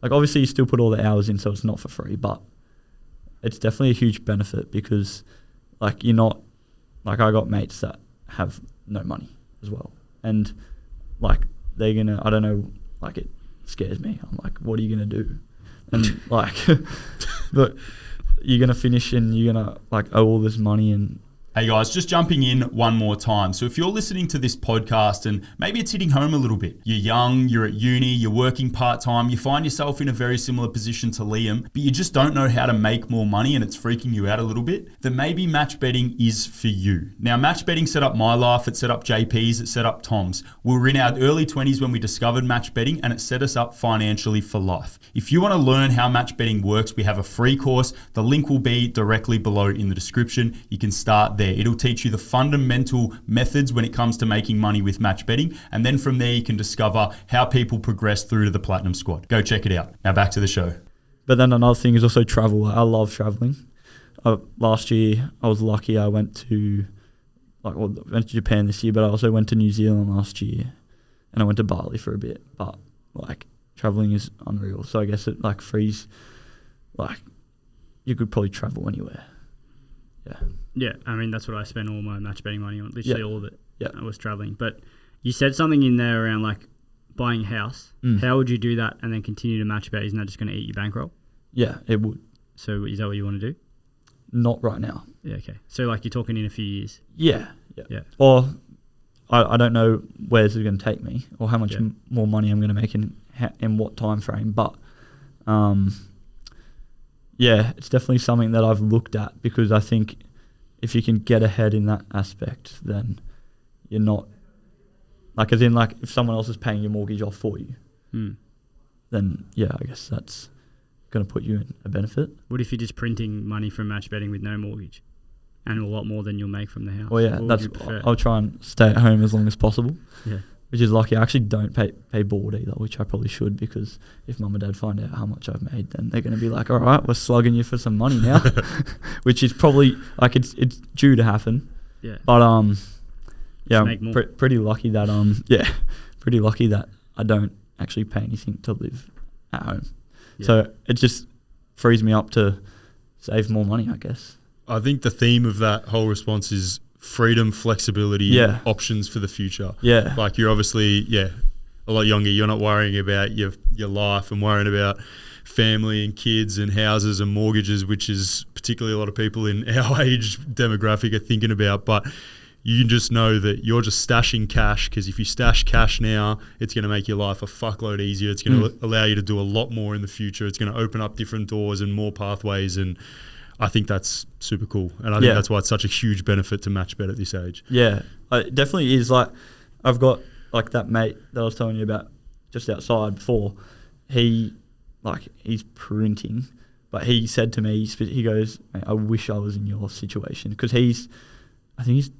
Like, obviously you still put all the hours in, so it's not for free, but it's definitely a huge benefit because like you're not, like, I got mates that have no money as well. And like they're gonna, I don't know, like it scares me. I'm like, what are you gonna do? And like, but you're gonna finish and you're gonna like owe all this money. And hey guys, just jumping in one more time. So if you're listening to this podcast and maybe it's hitting home a little bit, you're young, you're at uni, you're working part-time, you find yourself in a very similar position to Liam, but you just don't know how to make more money and it's freaking you out a little bit, then maybe match betting is for you. Now, match betting set up my life, it set up JP's, it set up Tom's. We were in our early 20s when we discovered match betting and it set us up financially for life. If you want to learn how match betting works, we have a free course. The link will be directly below in the description. You can start there. It'll teach you the fundamental methods when it comes to making money with match betting. And then from there, you can discover how people progress through to the Platinum Squad. Go check it out. Now back to the show. But then another thing is also travel. I love traveling. Last year, I was lucky. I went to Japan this year, but I also went to New Zealand last year. And I went to Bali for a bit. But like, traveling is unreal. So I guess it like frees, like, you could probably travel anywhere. Yeah. Yeah, I mean, that's what I spent all my match betting money on, literally all of it. Yeah. I was traveling. But you said something in there around like buying a house. How would you do that and then continue to match bet? Isn't that just going to eat your bankroll? Yeah, it would. So is that what you want to do? Not right now. Yeah, okay. So like you're talking in a few years? Yeah. Or I don't know where this is going to take me or how much more money I'm going to make in what time frame. But yeah, it's definitely something that I've looked at because I think if you can get ahead in that aspect, then you're not, like, as in, like, if someone else is paying your mortgage off for you, then, yeah, I guess that's going to put you in a benefit. What if you're just printing money from match betting with no mortgage? And a lot more than you'll make from the house. Well, yeah, What would that's. you prefer? I'll try and stay at home as long as possible. Yeah. Which is lucky. I actually don't pay board either, which I probably should, because if mum and dad find out how much I've made, then they're going to be like, all right, we're slugging you for some money now, which is probably like it's due to happen. Yeah. But yeah, make I'm more. pretty lucky that pretty lucky that I don't actually pay anything to live at home. Yeah. So it just frees me up to save more money, I guess. I think the theme of that whole response is freedom, flexibility, Yeah. options for the future. Yeah. Like you're obviously, a lot younger. You're not worrying about your life and worrying about family and kids and houses and mortgages, which is particularly a lot of people in our age demographic are thinking about. But you can just know that you're just stashing cash, because if you stash cash now, it's going to make your life a fuckload easier. It's going to allow you to do a lot more in the future. It's going to open up different doors and more pathways, and I think that's super cool. And I think that's why it's such a huge benefit to match bet at this age. Yeah, it definitely is. Like, I've got like that mate that I was telling you about just outside before. He's printing, but he said to me, he goes, "Mate, I wish I was in your situation," because I think he's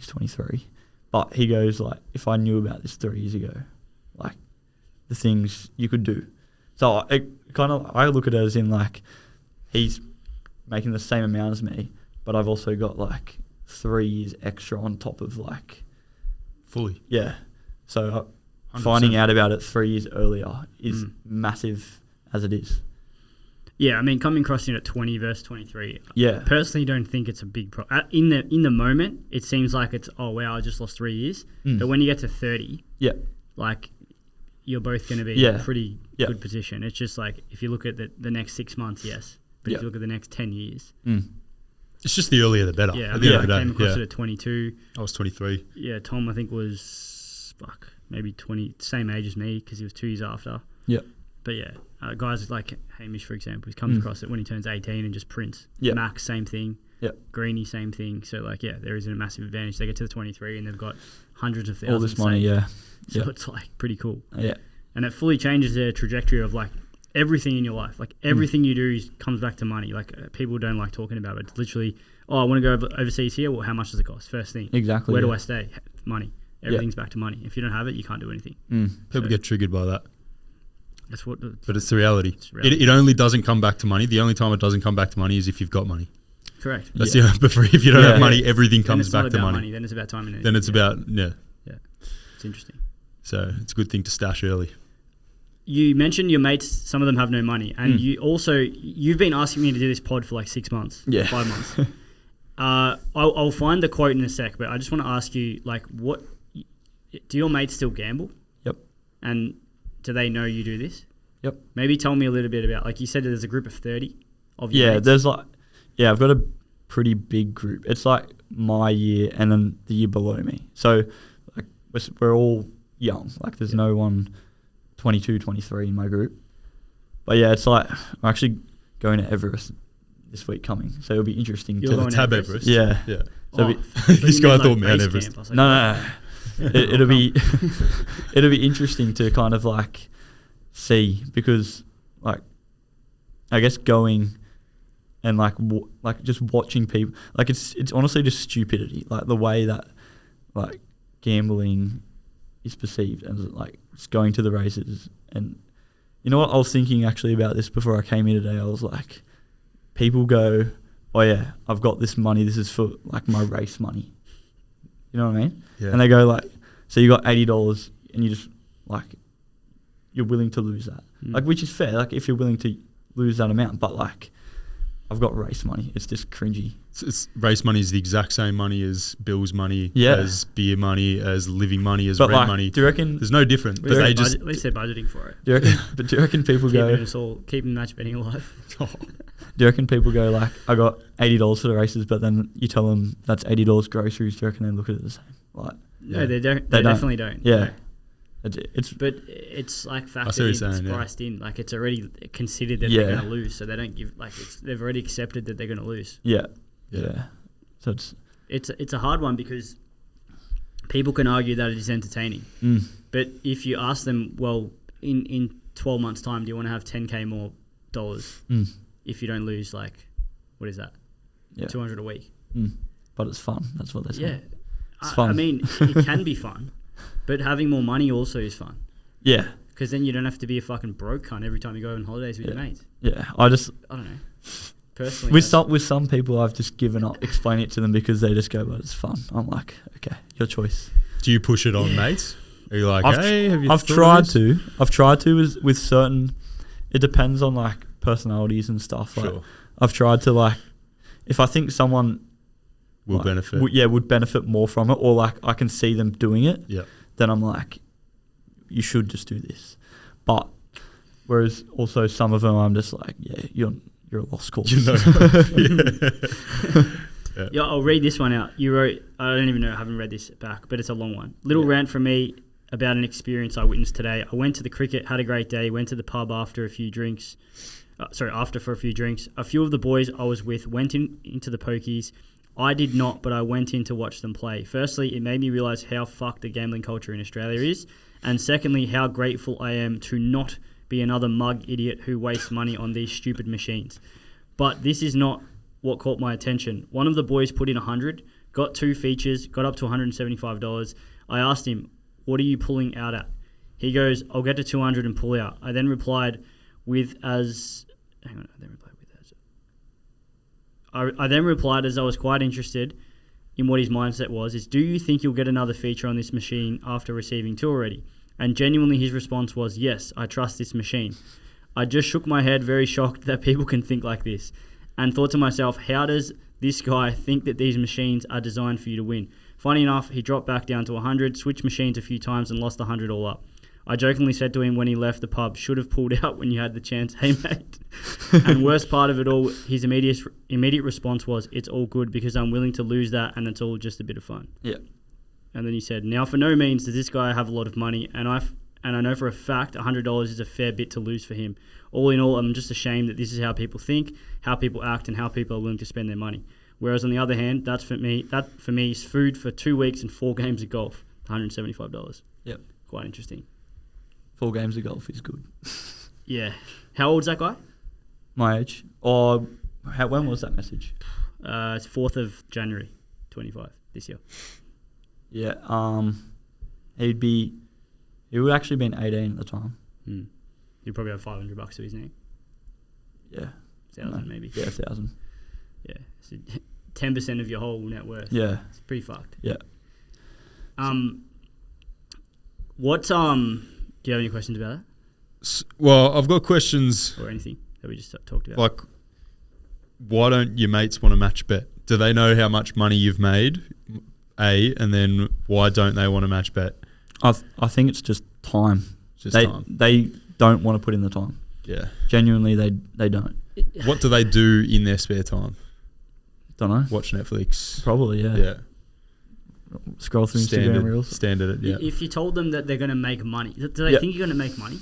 23, but he goes like, if I knew about this 3 years ago, like the things you could do. So I look at it as in like, he's making the same amount as me, but I've also got like 3 years extra on top of like Fully. Yeah. So 100%. Finding out about it 3 years earlier is massive as it is. Yeah, I mean, coming across in at 20 versus 23. Yeah. Personally, don't think it's a big problem. In the moment, it seems like it's, oh wow, I just lost 3 years. But when you get to 30, like you're both going to be in a pretty good position. It's just like, if you look at the next 6 months, yes. But if you look at the next 10 years. It's just the earlier the better. Yeah, at the end of the I day. came across it at 22. I was 23. Yeah, Tom, I think, was maybe 20, same age as me, because he was 2 years after. Yeah. But yeah, guys like Hamish, for example, he comes across it when he turns 18 and just prints. Yeah. Max, same thing. Yeah. Greeny, same thing. So like, yeah, there isn't a massive advantage. They get to the 23 and they've got hundreds of thousands. All this money, saved. So it's like pretty cool. Yeah. And it fully changes their trajectory of like everything in your life. Like everything you do comes back to money. Like people don't like talking about it. It's literally, oh, I want to go overseas here. Well, how much does it cost? First thing. Exactly. Where do I stay? Money. Everything's back to money. If you don't have it, you can't do anything. People get triggered by that. That's what. But it's the reality. It's reality. It only doesn't come back to money. The only time it doesn't come back to money is if you've got money. Correct. That's but if you don't have money, everything Then comes it's not back to about money. Then it's about time and energy. Then it's about It's interesting. So it's a good thing to stash early. You mentioned your mates, some of them have no money. And you've been asking me to do this pod for like 6 months. Yeah. 5 months. I'll find the quote in a sec, but I just want to ask you, like, do your mates still gamble? Yep. And do they know you do this? Yep. Maybe tell me a little bit about, like you said, there's a group of 30 of your mates. There's like, I've got a pretty big group. It's like my year and then the year below me. So like we're all young. Like there's no one 22, 23 in my group. But yeah, it's like I'm actually going to Everest this week coming. So it'll be interesting You're going to Tab Everest? Everest. Yeah. Yeah. So This guy thought Mount Everest. No. It'll be it'll be interesting to kind of like see, because like I guess going and like just watching people, like it's honestly just stupidity, like the way that like gambling is perceived, and like just going to the races. And you know what, I was thinking actually about this before I came here today. I was like, people go, oh yeah, I've got this money, this is for like my race money. You know what I mean? Yeah. And they go like, so you got $80 and you just like, you're willing to lose that. Like, which is fair, like if you're willing to lose that amount, but like, I've got race money. It's just cringy. It's race money is the exact same money as bills money, Yeah. as beer money, as living money, as But rent like, money. do you reckon? There's no different. But they just At least they're budgeting for it. Do you reckon? But do you reckon people go? Keeping match betting alive. Do you reckon people go like, I got $80 for the races, but then you tell them that's $80 groceries? Do you reckon they look at it the same? Like, No, they don't. They They don't. definitely don't. yeah, No. it's But it's like see what factored you're in, saying, it's yeah. priced in. Like it's already considered that Yeah. they're going to lose, so they don't give they've already accepted that they're going to lose. yeah. Yeah. So It's a hard one because people can argue that it is entertaining, but if you ask them, well, in 12 months' time, do you want to have $10K more dollars if you don't lose? Like, what is that? Yeah. 200 a week. But it's fun. That's what they say. Yeah. It's fun. I mean, it can be fun, but having more money also is fun. Yeah. Because then you don't have to be a fucking broke cunt every time you go on holidays with your mates. Yeah. I don't know. Personally, with some people, I've just given up explaining it to them because they just go, "But it's fun." I'm like, "Okay, your choice." Do you push it on mates? Are you like, hey, have you I've thought tried to with certain. It depends on like personalities and stuff. Like, Sure. I've tried to like, if I think someone will benefit. would benefit more from it, or like I can see them doing it. Yeah. Then I'm like, you should just do this. But whereas also some of them, I'm just like, yeah, you're a lost cause. You know. Yeah, I'll read this one out. You wrote, I don't even know, I haven't read this back, but it's a long one. Little rant from me about an experience I witnessed today. I went to the cricket, had a great day, went to the pub after a few drinks. After for a few drinks. A few of the boys I was with went into the Pokies. I did not, but I went in to watch them play. Firstly, it made me realise how fucked the gambling culture in Australia is. And secondly, how grateful I am to not be another mug idiot who wastes money on these stupid machines. But this is not what caught my attention. One of the boys put in 100, got 2 features, got up to $175. I asked him, what are you pulling out at? He goes, I'll get to 200 and pull out. I then replied as I was quite interested in what his mindset was, do you think you'll get another feature on this machine after receiving 2 already? And genuinely his response was, yes, I trust this machine. I just shook my head, very shocked that people can think like this, and thought to myself, how does this guy think that these machines are designed for you to win? Funny enough, he dropped back down to 100, switched machines a few times and lost 100 all up. I jokingly said to him when he left the pub, should have pulled out when you had the chance, hey mate. And worst part of it all, his immediate response was, it's all good because I'm willing to lose that and it's all just a bit of fun. Yeah. And then he said, now for no means does this guy have a lot of money, and I know for a fact $100 is a fair bit to lose for him. All in all, I'm just ashamed that this is how people think, how people act, and how people are willing to spend their money. Whereas on the other hand, that for me is food for 2 weeks and 4 games of golf, $175. Yep. Quite interesting. 4 games of golf is good. Yeah. How old's that guy? My age. Or when was that message? It's 4th of January, 25 this year. Yeah. He would actually been 18 at the time. He'd probably have $500 to his name. Yeah. 1,000 maybe. Yeah, 1,000. Yeah. So 10% of your whole net worth. Yeah. It's pretty fucked. Yeah. Do you have any questions about that? Well, I've got questions. Or anything that we just talked about? Like, why don't your mates want to match bet? Do they know how much money you've made? And then why don't they want to match bet? I think it's just time. Time. They don't want to put in the time. Yeah. Genuinely, they don't. What do they do in their spare time? Don't know. Watch Netflix. Probably, yeah. Yeah. Scroll through Instagram reels. Standard, yeah. If you told them that they're going to make money, do they think you're going to make money?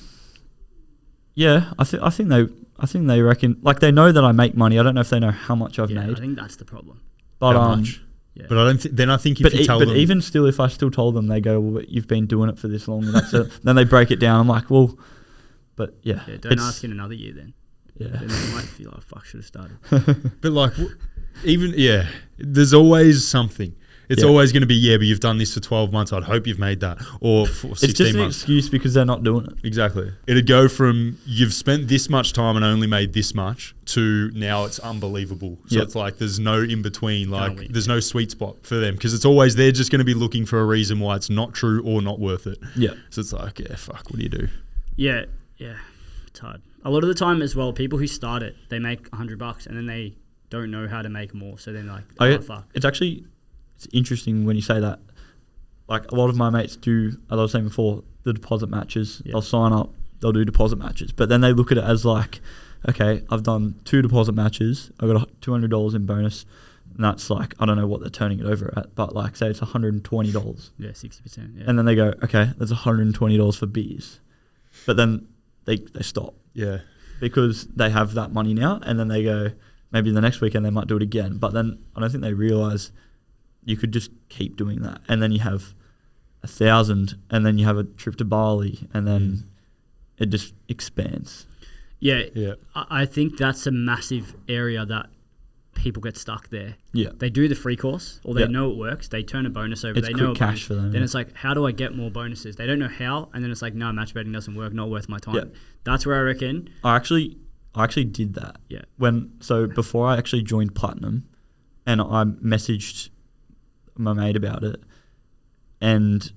Yeah, I think they reckon, like, they know that I make money. I don't know if they know how much I've made. I think that's the problem. But how much? Yeah. But I don't. Then I think if you tell them, but even still, if I still told them, they go, "Well, you've been doing it for this long." That's it. Then they break it down. I'm like, "Well, but yeah." Don't ask in another year then. Yeah. Then they might feel like, "Fuck, should have started." but like, there's always something. It's always going to be, but you've done this for 12 months. I'd hope you've made that. Or for 16 months. It's just an excuse because they're not doing it. Exactly. It'd go from you've spent this much time and only made this much to now it's unbelievable. So it's like there's no in between. Like there's no sweet spot for them because it's always they're just going to be looking for a reason why it's not true or not worth it. Yeah. So it's like, fuck, what do you do? Yeah. It's hard. A lot of the time as well, people who start it, they make $100 and then they don't know how to make more. So then like, fuck. It's interesting when you say that. Like a lot of my mates do, as I was saying before, the deposit matches. They'll sign up, they'll do deposit matches. But then they look at it as like, okay, I've done 2 deposit matches. I got $200 in bonus. And that's like, I don't know what they're turning it over at, but like say it's $120. Yeah, 60%. Yeah. And then they go, okay, there's $120 for beers. But then they stop. Yeah. Because they have that money now. And then they go, maybe the next weekend they might do it again. But then I don't think they realise you could just keep doing that, and then you have 1,000, and then you have a trip to Bali, and then it just expands. Yeah. I think that's a massive area that people get stuck there. Yeah. They do the free course, or they Yeah. know it works. They turn a bonus over. It's They quick know a cash bonus. for them, Then yeah. it's like, how do I get more bonuses? They don't know how, and then it's like, no, match betting doesn't work. Not worth my time. Yeah. That's where I reckon. I actually did that. Yeah. So before I actually joined Platinum, and I messaged my mate about it, and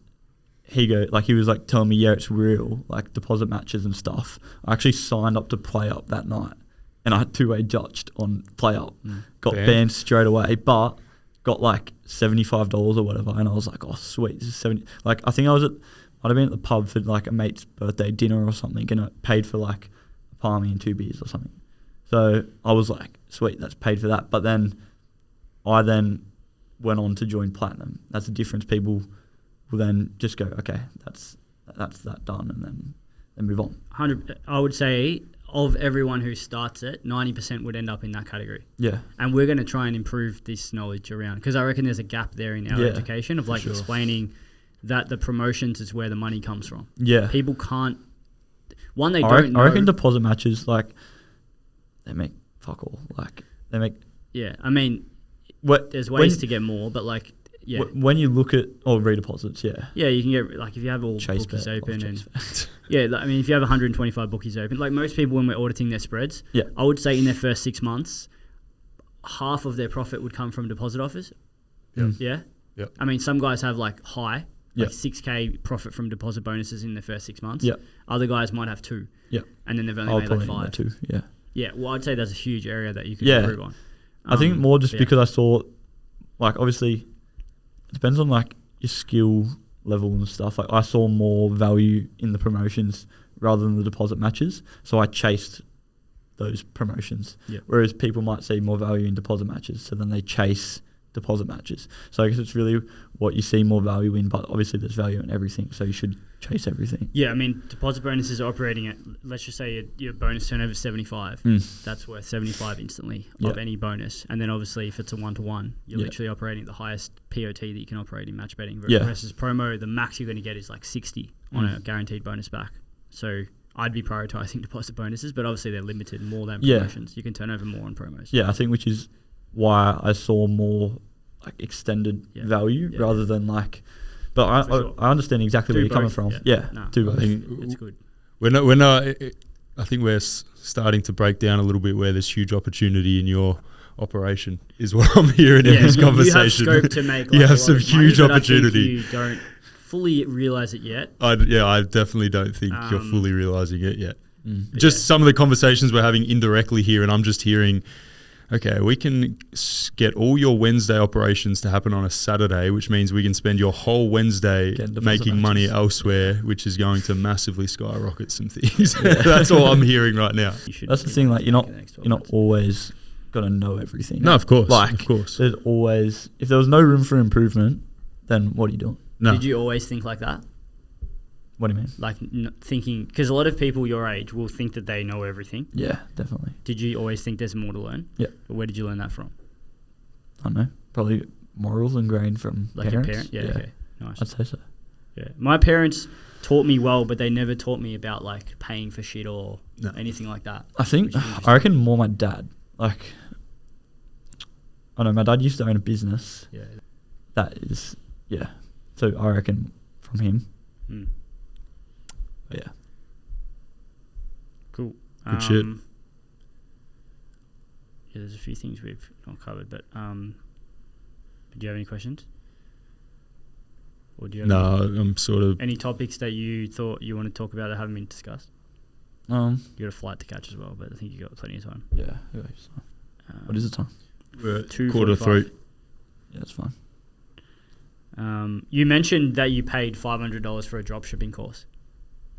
he was like telling me, yeah, it's real, like deposit matches and stuff. I actually signed up to Play Up that night, and I had two-way judged on Play Up. Got banned straight away, but got like $75 or whatever, and I was like, oh sweet, this is 70. Like I think might have been at the pub for like a mate's birthday dinner or something, and I paid for like a palmy and 2 beers or something. So I was like, sweet, that's paid for that. But then I went on to join Platinum. That's the difference. People will then just go, okay, that's that done, and then move on. 100. I would say of everyone who starts it, 90% would end up in that category. Yeah. And we're going to try and improve this knowledge around, because I reckon there's a gap there in our education of like explaining that the promotions is where the money comes from. Yeah. People can't. One, they I don't know. reckon deposit matches, like, they make fuck all. Like, they make. Yeah. I mean, there's ways to get more, but like, yeah. When you look at redeposits, yeah. Yeah, you can get, like, if you have all Chase bookies bet, open and Chase yeah, like, I mean, if you have 125 bookies open, like most people when we're auditing their spreads, yeah. I would say in their first 6 months, half of their profit would come from deposit offers. Yep. Yeah. Yep. I mean, some guys have like high, Yep. like 6K profit from deposit bonuses in their first 6 months. Yep. Other guys might have 2. Yep. And then they've only I'll made like probably 5. 2, yeah. Yeah. Well, I'd say there's a huge area that you can Yeah. improve on. I think more just yeah. because I saw, like, obviously, it depends on like your skill level and stuff. Like, I saw more value in the promotions rather than the deposit matches, so I chased those promotions. Yep. Whereas people might see more value in deposit matches, so then they chase deposit matches. So I guess it's really what you see more value in, but obviously there's value in everything, so you should chase everything. Yeah, I mean, deposit bonuses are operating at, let's just say your bonus turnover is 75. That's worth 75 instantly of any bonus. And then obviously if it's a 1-to-1, you're literally operating at the highest POT that you can operate in match betting. Versus promo, the max you're going to get is like 60 on a guaranteed bonus back. So I'd be prioritizing deposit bonuses, but obviously they're limited more than promotions. You can turn over more on promos. Yeah, I think which is why I saw more like extended value rather than like. But I understand exactly where you're coming from. Yeah, do both. It's good. We're not. I think we're starting to break down a little bit where there's huge opportunity in your operation, is what I'm hearing in this conversation. You have scope to make. Like, you have some huge money, opportunity. You don't fully realize it yet. I definitely don't think you're fully realizing it yet. Just some of the conversations we're having indirectly here, and I'm just hearing, okay, we can get all your Wednesday operations to happen on a Saturday, which means we can spend your whole Wednesday making money elsewhere, which is going to massively skyrocket some things. That's all I'm hearing right now. That's the thing, like you're not always gonna know everything. No, of course. Like, of course. There's always, if there was no room for improvement, then what are you doing? No. Did you always think like that? What do you mean? Like thinking, because a lot of people your age will think that they know everything. Yeah, definitely. Did you always think there's more to learn? Yeah. Or where did you learn that from? I don't know. Probably morals ingrained from like parents. Your parent? Yeah, okay. Nice. I'd say so. Yeah. My parents taught me well, but they never taught me about like paying for shit or anything like that. I reckon more my dad. Like, I know my dad used to own a business. Yeah. That is, yeah. So I reckon from him. But yeah. Cool. Good shit. Yeah, there's a few things we've not covered, but do you have any questions? Or do you have I'm sort of... any topics that you thought you want to talk about that haven't been discussed? You got a flight to catch as well, but I think you got plenty of time. Yeah. What is the time? We're at 2:45. 2:45. Yeah, that's fine. You mentioned that you paid $500 for a dropshipping course.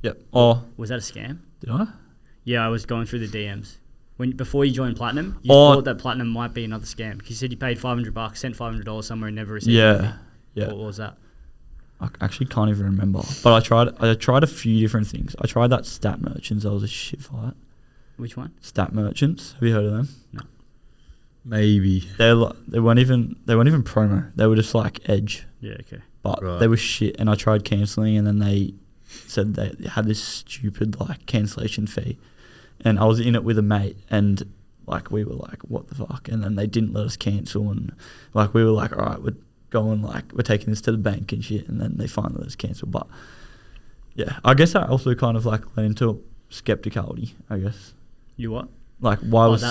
Yep. Oh, Was that a scam? did I? Yeah, I was going through the DMs. Before you joined Platinum, you thought that Platinum might be another scam. Because you said you paid $500, sent $500 somewhere and never received anything. Yeah. What was that? I actually can't even remember. But I tried a few different things. I tried that Stat Merchants. That was a shit fight. Which one? Stat Merchants. Have you heard of them? No. Maybe. They weren't even promo. They were just like Edge. Yeah, okay. But they were shit, and I tried cancelling, and then they said they had this stupid like cancellation fee, and I was in it with a mate, and like we were like, what the fuck? And then they didn't let us cancel, and like we were like, all right, we're going, like we're taking this to the bank and shit, and then they finally let us cancel. But yeah, I guess that also kind of like led into skepticality, I guess. You what? Like why was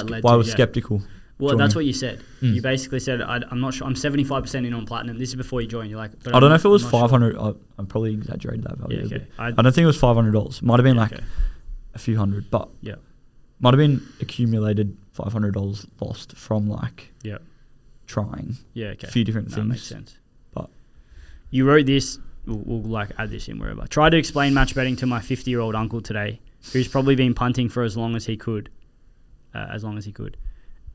skeptical? Well, joining. that's what you said. You basically said, I'm not sure. I'm 75% in on platinum. This is before you joined. You're like, but I don't know if it was I'm not 500. Sure. I probably exaggerated that value. Yeah, okay. I don't think it was $500. Might have been like a few hundred, but yeah, might have been accumulated $500 lost from like trying. Yeah, okay. A few different things. That makes sense. But you wrote this. We'll like add this in wherever. Try to explain match betting to my 50-year-old uncle today, who's probably been punting for as long as he could.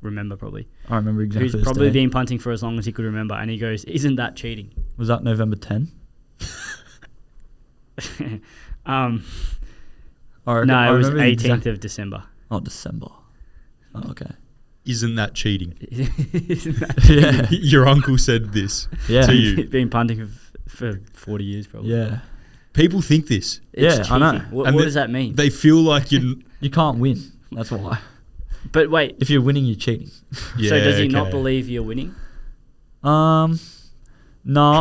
Remember, probably. I remember exactly. Who's probably been punting for as long as he could remember, and he goes, "Isn't that cheating?" Was that November 10? No, it was 18th of December. Oh, December. Oh, okay. Isn't that cheating? Isn't that cheating? Yeah. Your uncle said this to you. He's been punting for 40 years, probably. Yeah. People think this. It's I know. cheating. What does that mean? They feel like you can't win. That's why. But wait. If you're winning, you're cheating. Yeah, so does he not believe you're winning? No,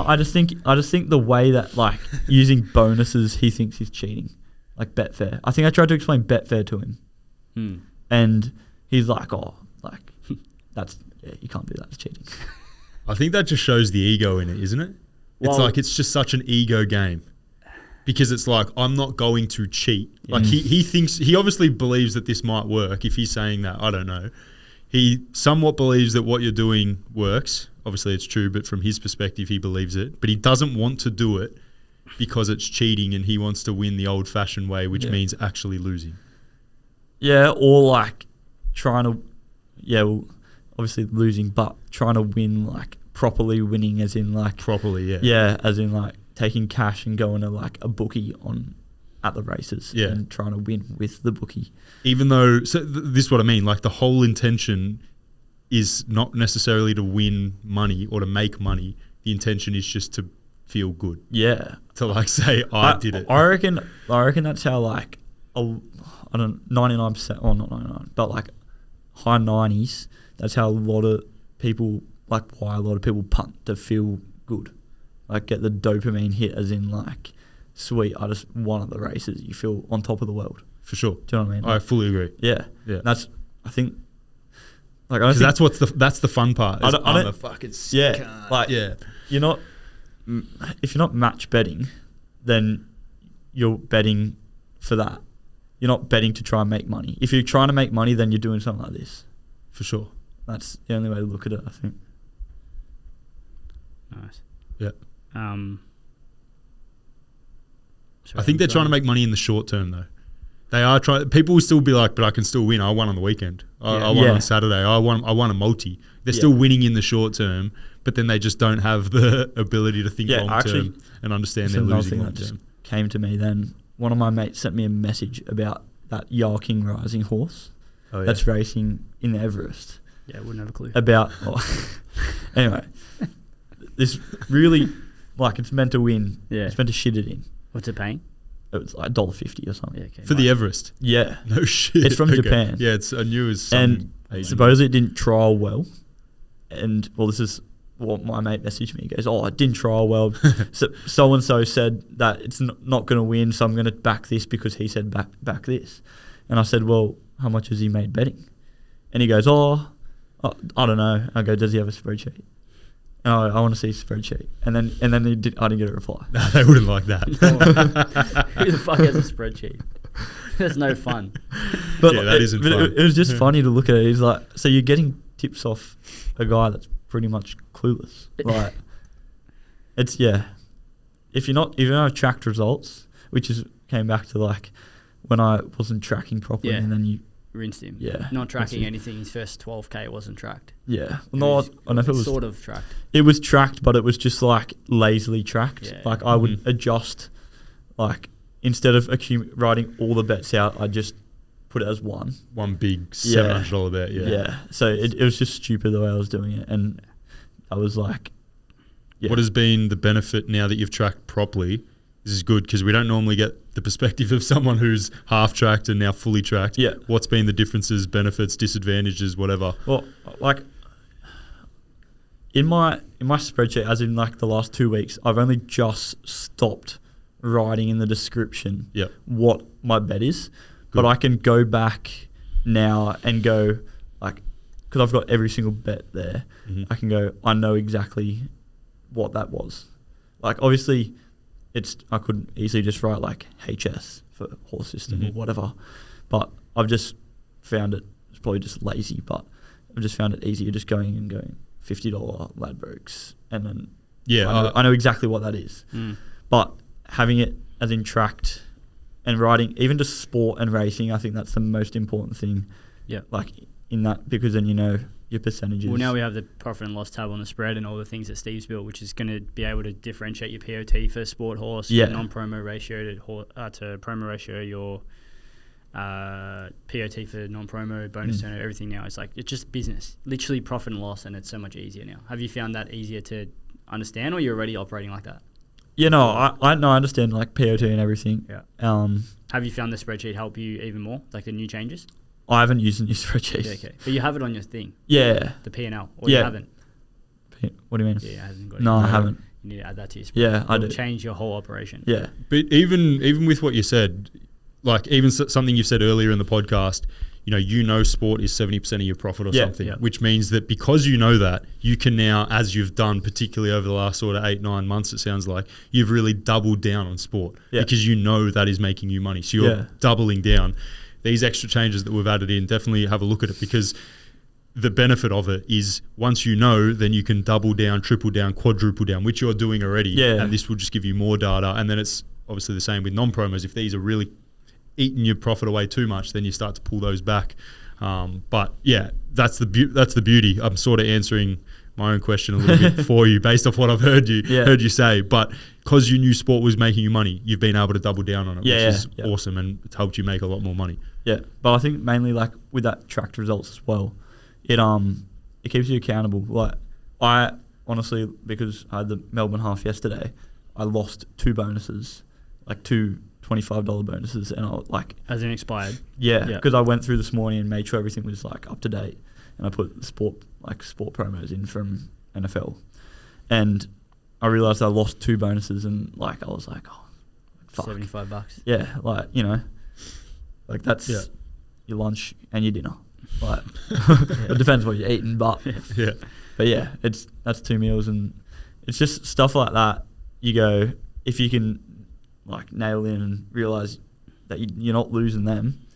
I just think the way that like using bonuses, he thinks he's cheating, like Betfair. I think I tried to explain Betfair to him, and he's like, "Oh, like you can't do that. It's cheating." I think that just shows the ego in it, isn't it? Well, it's just such an ego game, because it's like, I'm not going to cheat. Like he obviously believes that this might work. If he's saying that, I don't know. He somewhat believes that what you're doing works. Obviously it's true, but from his perspective, he believes it. But he doesn't want to do it because it's cheating, and he wants to win the old-fashioned way, which means actually losing. Yeah, or like trying to, well, obviously losing, but trying to win, like properly winning, as in like properly, as in like taking cash and going to like a bookie at the races, and trying to win with the bookie. Even though, this is what I mean. Like the whole intention is not necessarily to win money or to make money. The intention is just to feel good. Yeah. To like say, I did it. I reckon that's how like, I don't know, 99%, or not 99, but like high 90s, that's how a lot of people, like why a lot of people punt to feel good. Like get the dopamine hit, as in like, sweet, I just won at the races. You feel on top of the world. For sure. Do you know what I mean? I fully agree. Yeah. That's, I think, like, I don't think that's the fun part. I'm a fucking sick cunt. Like, you're not, if you're not match betting, then you're betting for that. You're not betting to try and make money. If you're trying to make money, then you're doing something like this. For sure. That's the only way to look at it, I think. Nice. Yeah. Sorry, I think they're trying to make money in the short term, though. They are trying. People will still be like, but I can still win. I won on the weekend. I won on Saturday. I won a multi. They're still winning in the short term, but then they just don't have the ability to think long term and understand they're losing long term. Came to me then. One of my mates sent me a message about that King Rising horse that's racing in the Everest. Yeah, wouldn't have a clue. Anyway, this really, like, it's meant to win. Yeah. It's meant to shit it in. What's it paying? It was like $1.50 or something. Yeah, okay. For the Everest? Yeah. No shit. It's from Japan. Yeah, it's I knew it was some And supposedly it didn't trial well. And, well, this is what my mate messaged me. He goes, it didn't trial well. So-and-so said that it's not going to win, so I'm going to back this because he said back this. And I said, well, how much has he made betting? And he goes, I don't know. I go, does he have a spreadsheet? And I want to see his spreadsheet. And then I didn't get a reply. No, they wouldn't like that. Who the fuck has a spreadsheet? That's no fun. But that isn't fun. It was just funny to look at it. He's like, so you're getting tips off a guy that's pretty much clueless. Like, it's, if you don't have tracked results, which came back to like when I wasn't tracking properly, and then you rinsed him. Yeah. Not tracking anything. His first 12K wasn't tracked. Yeah. I don't know if it was sort of tracked. It was tracked, but it was just like lazily tracked. Yeah. Like I would adjust, like instead of writing all the bets out, I just put it as one. One big $700 bet. Yeah. Yeah. So it was just stupid the way I was doing it, and I was like, What has been the benefit now that you've tracked properly? this is good because we don't normally get the perspective of someone who's half tracked and now fully tracked. Yeah. What's been the differences, benefits, disadvantages, whatever? Well, like in my spreadsheet, as in like the last 2 weeks, I've only just stopped writing in the description what my bet is. Good. But I can go back now and go like, because I've got every single bet there, I can go, I know exactly what that was. Like obviously I could easily just write like HECS for horse system or whatever, but I've just found it's probably just lazy, but I've just found it easier just going $50 Ladbrokes, and then I know exactly what that is. But having it as in tracked and writing, even just sport and racing, I think that's the most important thing. Yeah. Like in that, because then you know your percentages. Well, now we have the profit and loss tab on the spread and all the things that Steve's built, which is going to be able to differentiate your POT for sport horse, your non-promo ratio to promo ratio, your POT for non-promo, bonus turnover, everything now. It's like, it's just business, literally profit and loss, and it's so much easier now. Have you found that easier to understand, or you're already operating like that? Yeah, no, I understand like POT and everything. Yeah. Have you found the spreadsheet help you even more, like the new changes? I haven't used the new spreadsheet. Yeah, okay. But you have it on your thing. Yeah. The P&L, or you haven't? What do you mean? Yeah, it hasn't got it. No, I haven't. You need to add that to your spreadsheet. Yeah, I do. It'll change your whole operation. Yeah. But even with what you said, like even something you've said earlier in the podcast, you know sport is 70% of your profit or something, which means that because you know that, you can now, as you've done particularly over the last sort of 8-9 months, it sounds like, you've really doubled down on sport because you know that is making you money. So you're doubling down. These extra changes that we've added in, definitely have a look at it, because the benefit of it is once you know, then you can double down, triple down, quadruple down, which you're doing already. Yeah. And this will just give you more data. And then it's obviously the same with non-promos. If these are really eating your profit away too much, then you start to pull those back. But yeah, that's the beauty. I'm sort of answering my own question a little bit for you based off what I've heard you say. But because you knew sport was making you money, you've been able to double down on it, which is awesome, and it's helped you make a lot more money. Yeah, but I think mainly like with that tracked results as well, it keeps you accountable. Like I honestly, because I had the Melbourne half yesterday, I lost 2 bonuses, like 2 $25 bonuses, and I was like, as in expired. Yeah, because I went through this morning and made sure everything was like up to date, and I put sport promos in from NFL, and I realized I lost 2 bonuses, and like I was like, oh, fuck. $75. Yeah, like like that's your lunch and your dinner. Like it depends what you're eating, but that's 2 meals, and it's just stuff like that. You go, if you can like nail in and realize that you're not losing them,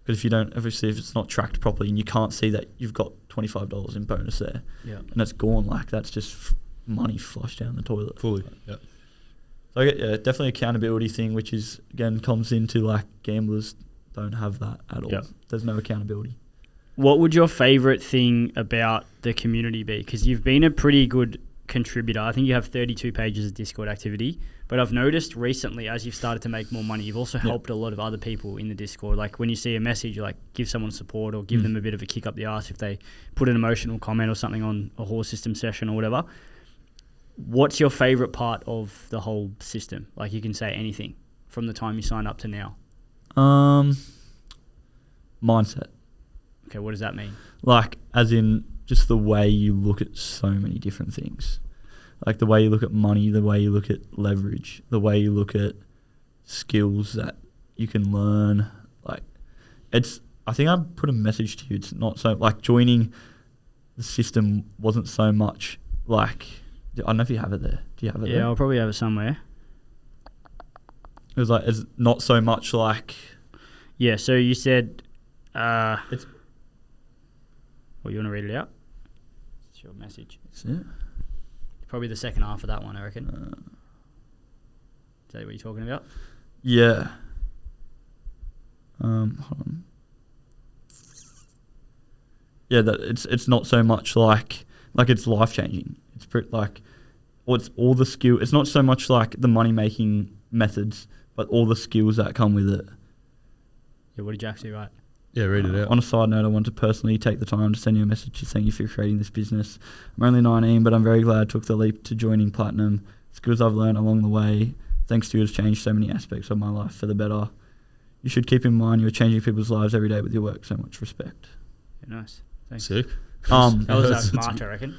because if you don't, obviously if it's not tracked properly and you can't see that you've got $25 in bonus there, and it's gone, like that's just money flushed down the toilet fully. So definitely accountability thing, which is again comes into like gamblers don't have that at all. There's no accountability. What would your favorite thing about the community be? Because you've been a pretty good contributor. I think you have 32 pages of Discord activity, but I've noticed recently, as you've started to make more money, you've also helped a lot of other people in the Discord. Like when you see a message, you like give someone support or give them a bit of a kick up the arse if they put an emotional comment or something on a horse system session or whatever. What's your favorite part of the whole system? Like you can say anything from the time you sign up to now. Mindset. Okay, what does that mean? Like, as in just the way you look at so many different things. Like the way you look at money, the way you look at leverage, the way you look at skills that you can learn. Like, I think I put a message to you. It's not so, like, joining the system wasn't so much like, I don't know if you have it there. Do you have it there? Yeah, I'll probably have it somewhere. It was like, it's not so much like... Yeah, so you said... Well, you want to read it out? It's your message. That's it. Probably the second half of that one, I reckon. Is that what you're talking about? Yeah. Hold on. Yeah, that it's not so much like it's life changing. It's pretty like, or it's all the skill. It's not so much like the money making methods, but all the skills that come with it. Yeah, what did you actually write? Yeah, read it out. On a side note, I want to personally take the time to send you a message to thank you for creating this business. I'm only 19, but I'm very glad I took the leap to joining Platinum. Skills I've learned along the way thanks to you, has changed so many aspects of my life for the better. You should keep in mind you're changing people's lives every day with your work. So much respect. Yeah, nice. Thanks. Sick. That was That's- March, I reckon.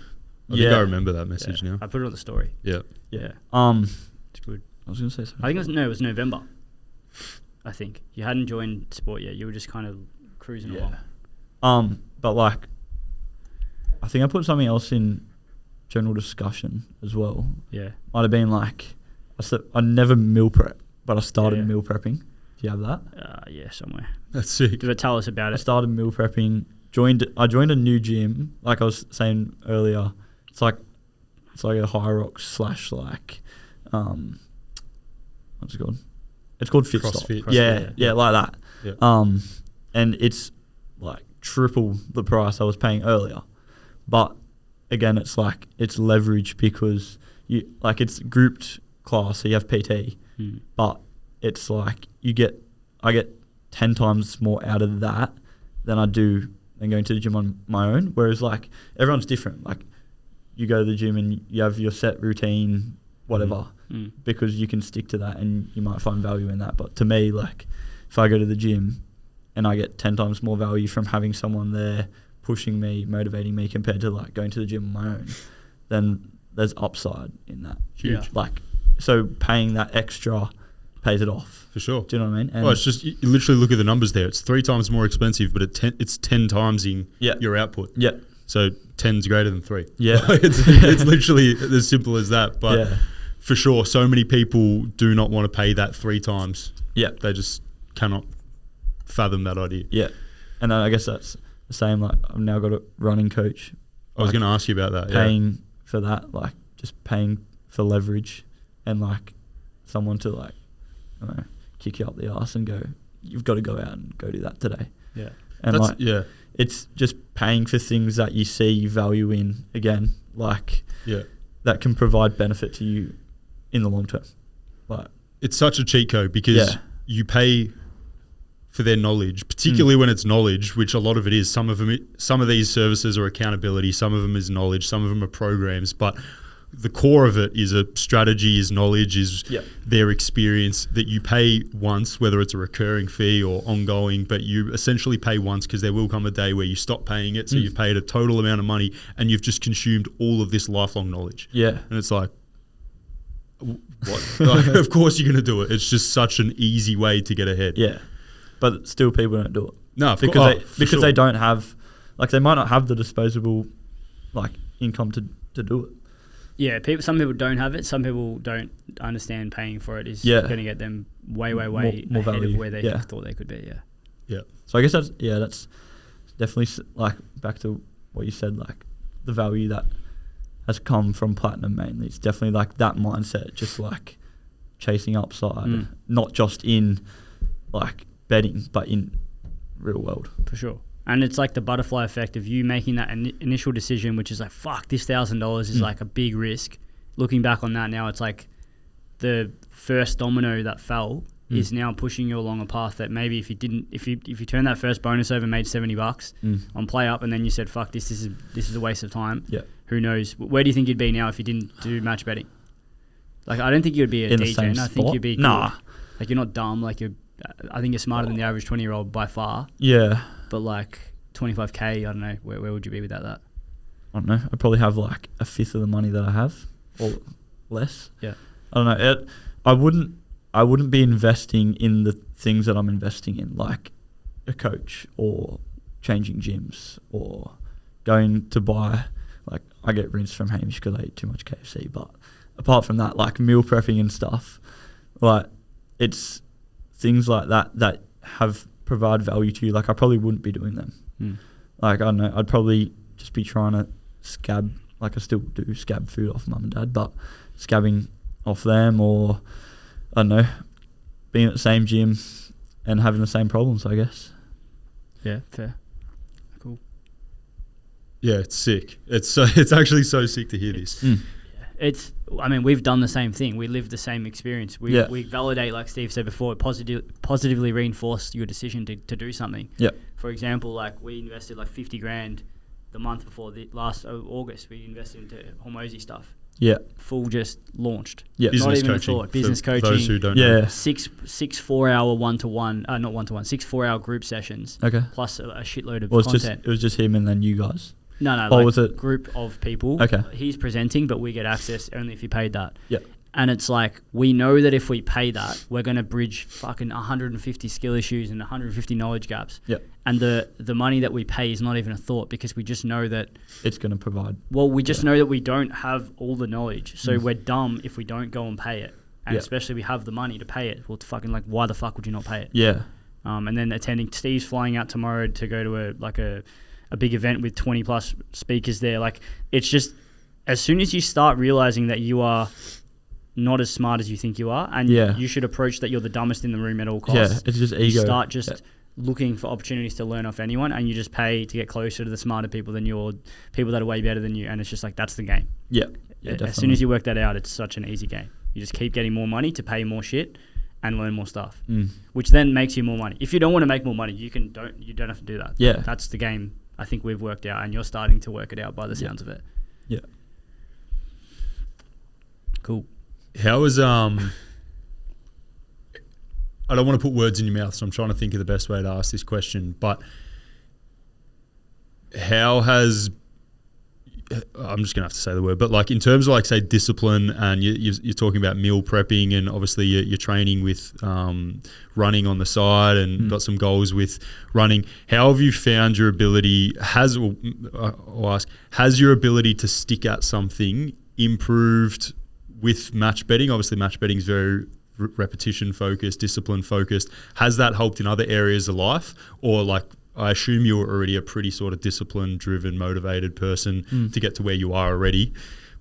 I think I remember that message now. I put it on the story. Yeah. Yeah. It's good. I was going to say something. I think it was November. I think you hadn't joined sport yet. You were just kind of cruising along. But like, I think I put something else in general discussion as well. Yeah. Might have been like, I never meal prep, but I started meal prepping. Do you have that? Yeah, somewhere. That's sick. Tell us about I it. started meal prepping. I joined a new gym. Like I was saying earlier, it's like a high rock / like, what's it called? It's called Fit Stop. CrossFit. Yeah, like that. Yeah. And it's like triple the price I was paying earlier. But again, it's like it's leverage because it's grouped class, so you have PT, but it's like I get 10 times more out of that than I do than going to the gym on my own. Whereas like everyone's different. Like you go to the gym and you have your set routine, whatever, because you can stick to that and you might find value in that. But to me, like if I go to the gym and I get 10 times more value from having someone there pushing me, motivating me compared to like going to the gym on my own, then there's upside in that. Huge. Yeah. Like, so paying that extra pays it off. For sure. Do you know what I mean? And It's just, you literally look at the numbers there. It's 3 times more expensive, but it's 10 times your output. Yeah. So 10's greater than 3. Yeah. it's literally as simple as that. But Yeah. for sure, so many people do not want to pay that 3 times. Yeah. They just cannot fathom that idea. Yeah. And I guess that's the same. Like I've now got a running coach. I was going to ask you about that. Paying for that, like just paying for leverage and like someone to like, I don't know, kick you up the arse and go, you've got to go out and go do that today. Yeah. And it's just paying for things that you see value in again, like that can provide benefit to you in the long term. Like it's such a cheat code because you pay for their knowledge, particularly when it's knowledge, which a lot of it is. Some of these services are accountability, some of them is knowledge, some of them are programs, but the core of it is a strategy, is knowledge, is their experience that you pay once, whether it's a recurring fee or ongoing, but you essentially pay once because there will come a day where you stop paying it. So you've paid a total amount of money and you've just consumed all of this lifelong knowledge. Yeah. And it's like, what? Like, of course you're going to do it. It's just such an easy way to get ahead. Yeah. But still people don't do it. No, because they don't have, like they might not have the disposable like income to do it. Yeah, some people don't have it. Some people don't understand paying for it is going to get them way more ahead value. of where they thought they could be. Yeah. So I guess that's definitely like back to what you said, like the value that has come from Platinum mainly. It's definitely like that mindset, just like chasing upside, not just in like betting, but in real world. For sure. And it's like the butterfly effect of you making that initial decision, which is like, fuck, this $1,000 is like a big risk. Looking back on that now, it's like the first domino that fell is now pushing you along a path that maybe if you turn that first bonus over and made $70 on play up, and then you said, fuck, this is a waste of time. Yeah. Who knows? Where do you think you'd be now if you didn't do match betting? Like, I don't think you'd be a DJ. I think you'd be good. Nah. Like, you're not dumb. Like, I think you're smarter than the average 20-year-old by far. Yeah. But like 25K, I don't know. Where would you be without that? I don't know. I'd probably have like a fifth of the money that I have, or less. Yeah. I don't know. I wouldn't be investing in the things that I'm investing in, like a coach or changing gyms or going to buy. Like I get rinsed from Hamish because I eat too much KFC. But apart from that, like meal prepping and stuff, like it's things like that provide value to you. Like I probably wouldn't be doing them. Like I don't know, I'd probably just be trying to scab, like I still do scab food off mum and dad, but scabbing off them, or I don't know, being at the same gym and having the same problems, I guess. Yeah, fair. Cool. Yeah, it's sick. It's actually so sick to hear this. We've done the same thing. We live the same experience. We validate, like Steve said before, positively reinforce your decision to do something. Yeah. For example, like we invested like 50 grand the month before the last August. We invested into Hormozy stuff. Yeah. Full just launched. Yeah. Not Business even a coaching. thought. Business for coaching. Those who don't know. Yeah. Six 4-hour one-to-one, not one-to-one, 6 4-hour group sessions, Okay. plus a shitload of Well, it's content. it was just him and then you guys. No, Oh, like was it? group of people. Okay. He's presenting, but we get access only if you paid that. Yeah. And it's like, we know that if we pay that, we're going to bridge fucking 150 skill issues and 150 knowledge gaps. Yep. And the money that we pay is not even a thought, because we just know that, It's going to provide. well, we just know that we don't have all the knowledge. So we're dumb if we don't go and pay it. And Yeah. especially we have the money to pay it. Well, it's fucking like, why the fuck would you not pay it? Yeah. And then attending, Steve's flying out tomorrow to go to a big event with 20 plus speakers there. Like, it's just, as soon as you start realizing that you are not as smart as you think you are, and you should approach that you're the dumbest in the room at all costs. Yeah, it's just ego. You start just looking for opportunities to learn off anyone, and you just pay to get closer to the smarter people than you, or people that are way better than you, and it's just like, that's the game. Yeah. Yeah, As soon as you work that out, it's such an easy game. You just keep getting more money to pay more shit and learn more stuff, which then makes you more money. If you don't want to make more money, you don't have to do that. Yeah. That's the game I think we've worked out, and you're starting to work it out by the sounds of it. Yeah. Cool. How is I don't want to put words in your mouth, so I'm trying to think of the best way to ask this question. But how has, I'm just gonna have to say the word, but like in terms of like say discipline, and you're talking about meal prepping, and obviously you're training with running on the side, and got some goals with running. How have you found your ability? I'll ask, has your ability to stick at something improved with match betting? Obviously match betting is very repetition focused, discipline focused. Has that helped in other areas of life? Or like, I assume you were already a pretty sort of discipline driven, motivated person to get to where you are already,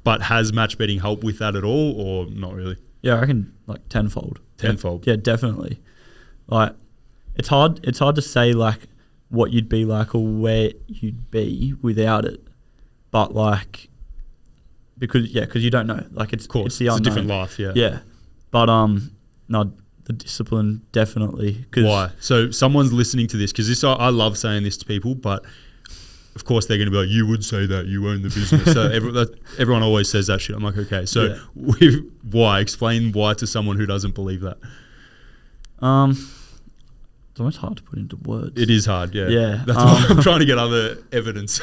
but has match betting helped with that at all, or not really? Yeah, I reckon like tenfold. Tenfold. Yeah, definitely. Like, it's hard to say like what you'd be like or where you'd be without it, but like, because you don't know. Like, it's Of course, it's the it's a unknown. different life. Yeah. Yeah, but no, the discipline definitely. Why? So someone's listening to this, because this, I love saying this to people, but of course they're going to be like, you would say that, you own the business. So everyone always says that shit. I'm like, okay, so why? Explain why to someone who doesn't believe that. It's almost hard to put into words. It is hard, yeah. Yeah. That's why I'm trying to get other evidence.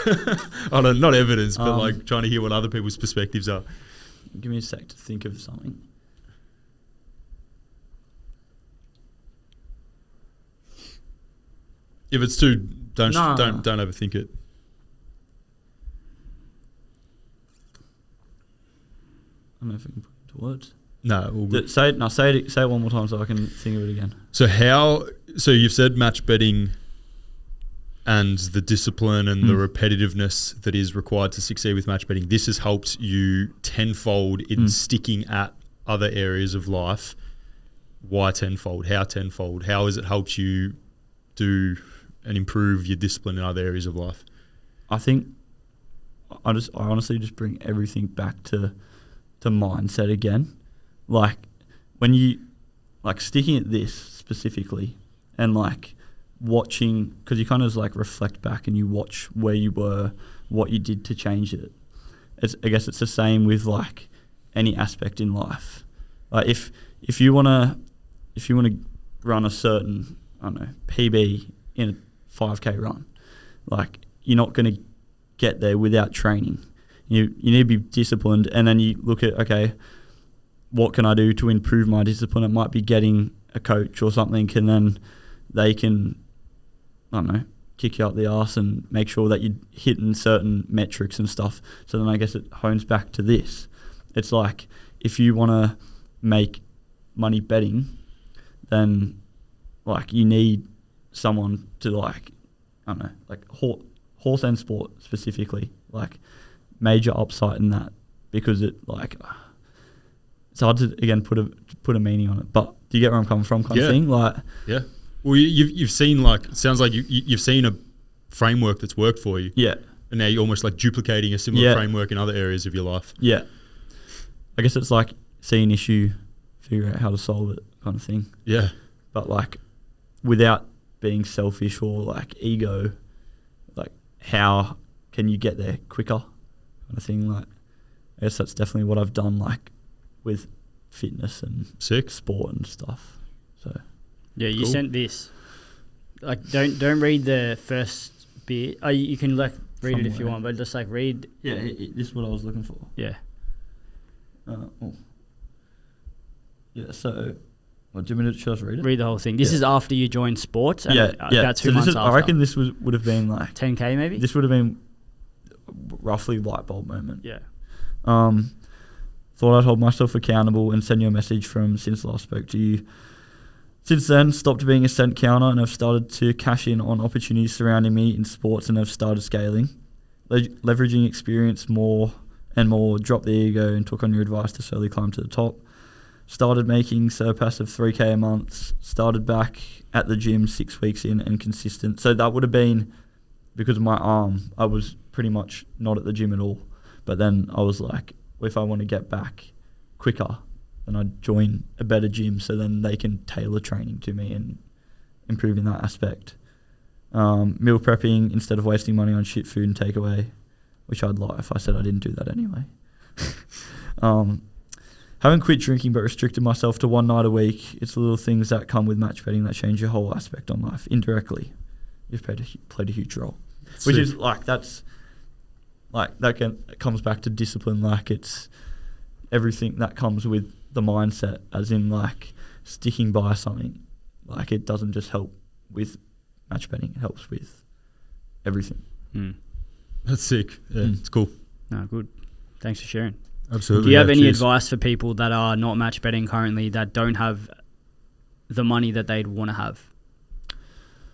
Not evidence, but like trying to hear what other people's perspectives are. Give me a sec to think of something. If it's too, don't overthink it. I don't know if I can put it into words. No, all good. Say it one more time so I can think of it again. So you've said match betting and the discipline and the repetitiveness that is required to succeed with match betting. This has helped you tenfold in sticking at other areas of life. Why tenfold? How tenfold? How has it helped you do and improve your discipline in other areas of life? I think I honestly just bring everything back to mindset again. Like, when you like sticking at this specifically, and like watching, because you kind of like reflect back and you watch where you were, what you did to change it. I guess it's the same with like any aspect in life. Like if you wanna run a certain, I don't know, PB in a 5K run, like, you're not gonna get there without training. You need to be disciplined, and then you look at, okay, what can I do to improve my discipline? It might be getting a coach or something, and then they can, I don't know, kick you up the arse and make sure that you're hitting certain metrics and stuff. So then I guess it hones back to this. It's like, if you want to make money betting, then like you need someone to like, I don't know, like horse and sport specifically, like major upside in that, because it like, it's hard to again put a meaning on it, but do you get where I'm coming from, kind of thing? Like, yeah. Well, you've seen, like, it sounds like you've seen a framework that's worked for you. Yeah. And now you're almost like duplicating a similar framework in other areas of your life. Yeah. I guess it's like see an issue, figure out how to solve it, kind of thing. Yeah. But like, without being selfish or like ego, like how can you get there quicker, kind of thing. Like, I guess that's definitely what I've done, like with fitness and Sick. sport and stuff. So Yeah, you Cool. sent this. Like, don't read the first bit. Oh, you can like read it if you Somewhere. want, but just like read. yeah, this is what I was looking for. Yeah. Yeah, so do you want me to just read it? Read the whole thing. This Yeah. is after you joined sports. And Yeah. About 2 So months this is, after. I reckon this would have been like 10K maybe. this would have been roughly light bulb moment. Yeah. Thought I'd hold myself accountable and send you a message from since last spoke to you. Since then, stopped being a cent counter and have started to cash in on opportunities surrounding me in sports and have started scaling. Leveraging experience more and more, dropped the ego and took on your advice to slowly climb to the top. Started making surpass of 3K a month. Started back at the gym 6 weeks in and consistent. So that would have been because of my arm. I was pretty much not at the gym at all. But then I was like, if I want to get back quicker, then I'd join a better gym so then they can tailor training to me and improve in that aspect. Meal prepping instead of wasting money on shit food and takeaway, which I'd lie if I said I didn't do that anyway. Haven't quit drinking but restricted myself to 1 night a week. It's the little things that come with match betting that change your whole aspect on life. Indirectly, you've played a huge role. Which is like, that's like, it comes back to discipline. Like, it's everything that comes with the mindset, as in like sticking by something. Like, it doesn't just help with match betting, it helps with everything. That's sick. Yeah, it's cool. No, good. Thanks for sharing. Absolutely. Do you have any cheers. advice for people that are not match betting currently that don't have the money that they'd want to have?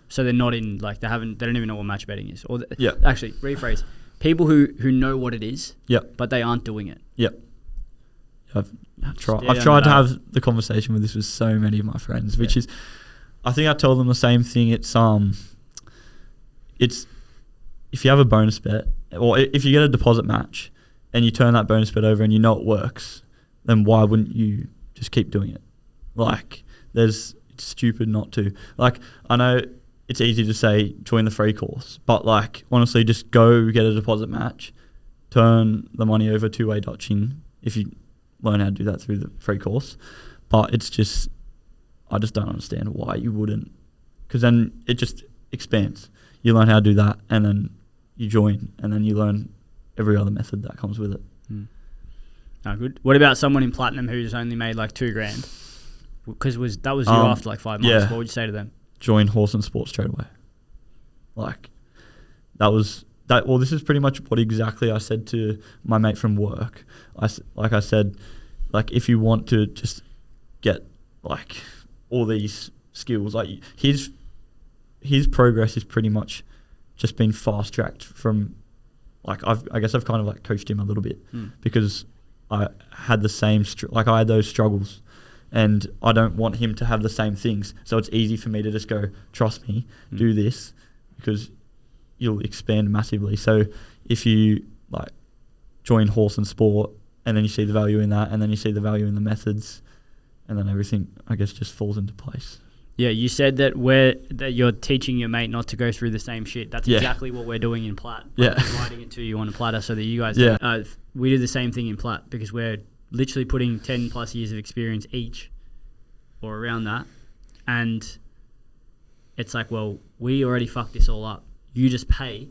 So they're not in, like, they don't even know what match betting is. Or actually, rephrase. People who know what it is, but they aren't doing it. I've tried to have the conversation with this with so many of my friends, which is, I think I tell them the same thing. It's if you have a bonus bet, or if you get a deposit match and you turn that bonus bet over and you know it works, then why wouldn't you just keep doing it? Like, it's stupid not to. Like, I know it's easy to say join the free course, but like, honestly, just go get a deposit match, turn the money over two-way Dutching if you learn how to do that through the free course. But it's just, I just don't understand why you wouldn't, because then it just expands. You learn how to do that, and then you join, and then you learn every other method that comes with it. Oh, good. What about someone in Platinum who's only made like $2,000? Because that was you after like 5 months. Yeah. What would you say to them? Join Horse and Sport straight away. Like, well, this is pretty much what exactly I said to my mate from work. I said, if you want to just get like all these skills, like his progress is pretty much just been fast tracked from, like, I guess I've kind of like coached him a little bit because I had the same I had those struggles, and I don't want him to have the same things. So it's easy for me to just go, trust me, do this, because you'll expand massively. So if you like join Horse and Sport, and then you see the value in that, and then you see the value in the methods, and then everything, I guess, just falls into place. Yeah, you said that you're teaching your mate not to go through the same shit. That's exactly what we're doing in Plat. Yeah. Providing it to you on a platter so that you guys we do the same thing in Plat, because we're literally putting 10 plus years of experience each or around that. And it's like, well, we already fucked this all up. You just pay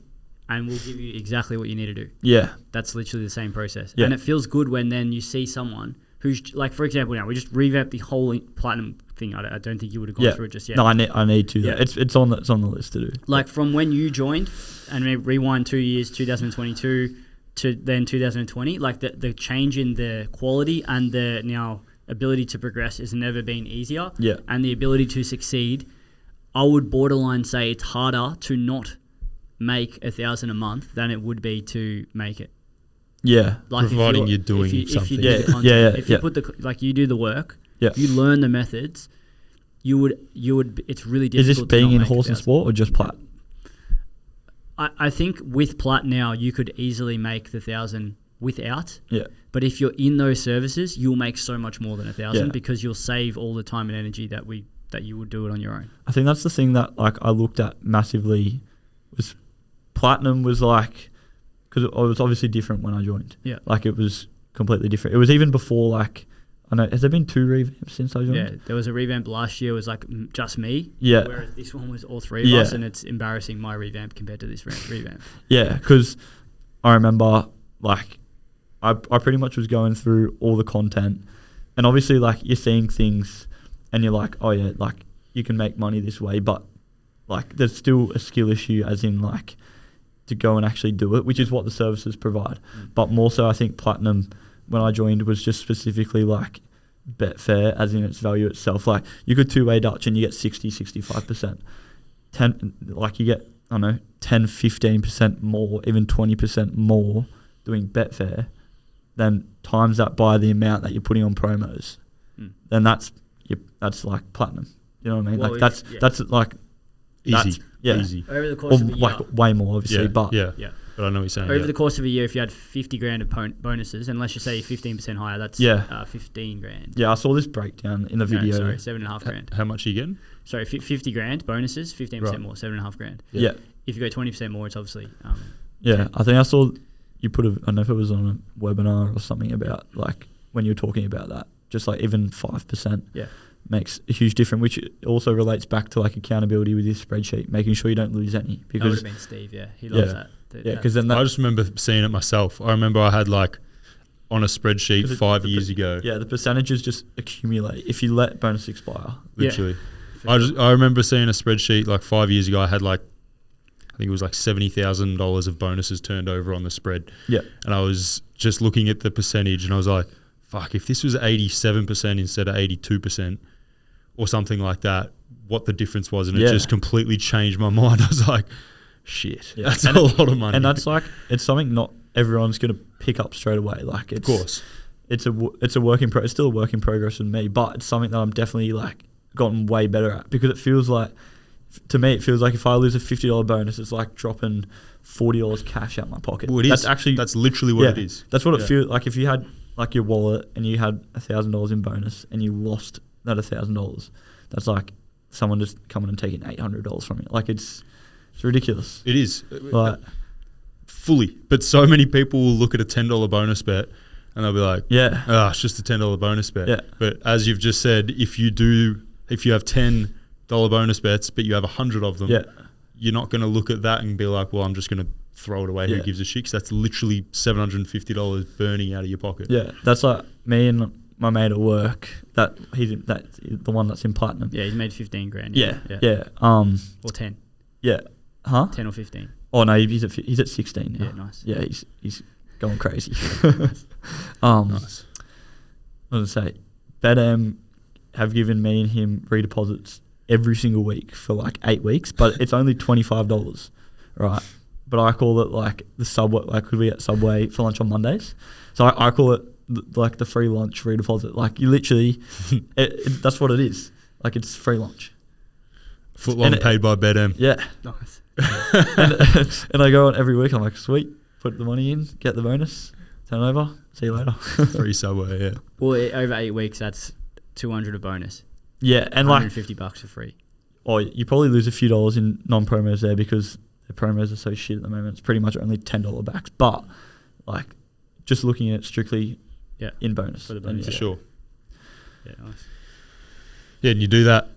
and we'll give you exactly what you need to do. Yeah. That's literally the same process. Yeah. And it feels good when then you see someone who's, like, for example, now we just revamped the whole Platinum thing. I don't think you would have gone through it just yet. No, I need to. Yeah. It's on the list to do. Like, from when you joined, and maybe rewind 2 years, 2022 to then 2020, like the change in the quality and the now ability to progress has never been easier. Yeah. And the ability to succeed, I would borderline say it's harder to not make $1,000 a month than it would be to make it. Yeah. Like, providing you're doing something. If you do the content, if you put you do the work, you learn the methods, you would it's really difficult. Is this being in Horse and Sport or just Plat? I think with Plat now you could easily make the 1,000 without. Yeah. But if you're in those services, you'll make so much more than 1,000 because you'll save all the time and energy that you would do it on your own. I think that's the thing that I looked at massively was Platinum was like, because it was obviously different when I joined. Yeah. Like, it was completely different. It was even before, like, I know, has there been 2 revamps since I joined? Yeah, there was a revamp last year. It was like just me. Yeah. Whereas this one was all 3 of us, and it's embarrassing my revamp compared to this revamp. Yeah, because I remember, like, I pretty much was going through all the content, and obviously, like, you're seeing things, and you're like, oh yeah, like, you can make money this way, but, like, there's still a skill issue, as in, like, to go and actually do it, which is what the services provide. But more so, I think Platinum, when I joined, was just specifically like Betfair, as in its value itself. Like, you could 2-way Dutch and you get 60-65%. Like, you get, I don't know, 10-15% more, even 20% more doing Betfair, then times that by the amount that you're putting on promos. Then that's like Platinum. You know what I mean? Well, like, that's like Easy. yeah. Easy. Over the course of a year, like way more, obviously, but yeah. But I know what you're saying. over the course of a year, if you had 50 grand of bonuses, and let's just say 15% higher, that's 15 grand. yeah, I saw this breakdown in the video. No, sorry, 7.5 grand. How much are you getting? Sorry, 50 grand bonuses, 15% Right. more, 7.5 grand. Yeah. If you go 20% more, it's obviously Yeah, I think I saw you put I don't know if it was on a webinar or something about, like, when you were talking about that, just like even 5% makes a huge difference, which also relates back to, like, accountability with your spreadsheet, making sure you don't lose any. That would Because have been Steve, he loves that. yeah, because then I just remember seeing it myself. I remember I had, like, on a spreadsheet 5 years ago. Yeah, the percentages just accumulate if you let bonus expire. Literally. I remember seeing a spreadsheet like 5 years ago. I had, like, I think it was like $70,000 of bonuses turned over on the spread. Yeah. And I was just looking at the percentage and I was like, fuck, if this was 87% instead of 82% or something like that, what the difference was. And it just completely changed my mind. I was like, shit, that's a lot of money. And that's, like, it's something not everyone's going to pick up straight away. Like, it's, of course. It's a work in it's still a work in progress with me, but it's something that I'm definitely, like, gotten way better at, because it feels like, to me, it feels like if I lose a $50 bonus, it's like dropping $40 cash out my pocket. Well, that's literally what it is. That's what it feels like. If you had, like, your wallet and you had $1,000 in bonus and you lost that $1,000, that's like someone just coming and taking $800 from you. Like, it's ridiculous. It is. Like, fully. But so many people will look at a $10 bonus bet and they'll be like, it's just a $10 bonus bet. Yeah. But as you've just said, if you have $10 bonus bets, but you have 100 of them, you're not going to look at that and be like, well, I'm just going to throw it away. Who gives a shit? 'Cause that's literally $750 burning out of your pocket. Yeah, that's like me and my mate at work. That's the one that's in Platinum. Yeah, he's made 15 grand. Yeah. Or 10. Yeah. Huh? 10 or 15. Oh no, he's at 16 now. Yeah, nice. Yeah, he's going crazy. Nice. I was gonna say, BetM have given me and him redeposits every single week for like 8 weeks, but it's only $25, right? But I call it like the Subway, like could we get Subway for lunch on Mondays? So I call it like the free lunch redeposit. Like you literally, that's what it is. Like it's free lunch. Footlong paid by BetM. Yeah. Nice. and I go on every week. I'm like, sweet, put the money in, get the bonus, turn over, see you later. Free Subway, yeah. Well, over 8 weeks, that's 200 a bonus. Yeah, and like $150 for free. Or you probably lose a few dollars in non-promos there because the promos are so shit at the moment. It's pretty much only $10 backs. But like just looking at it strictly in bonus. For the bonus. For sure. Yeah, nice. Yeah, and you do that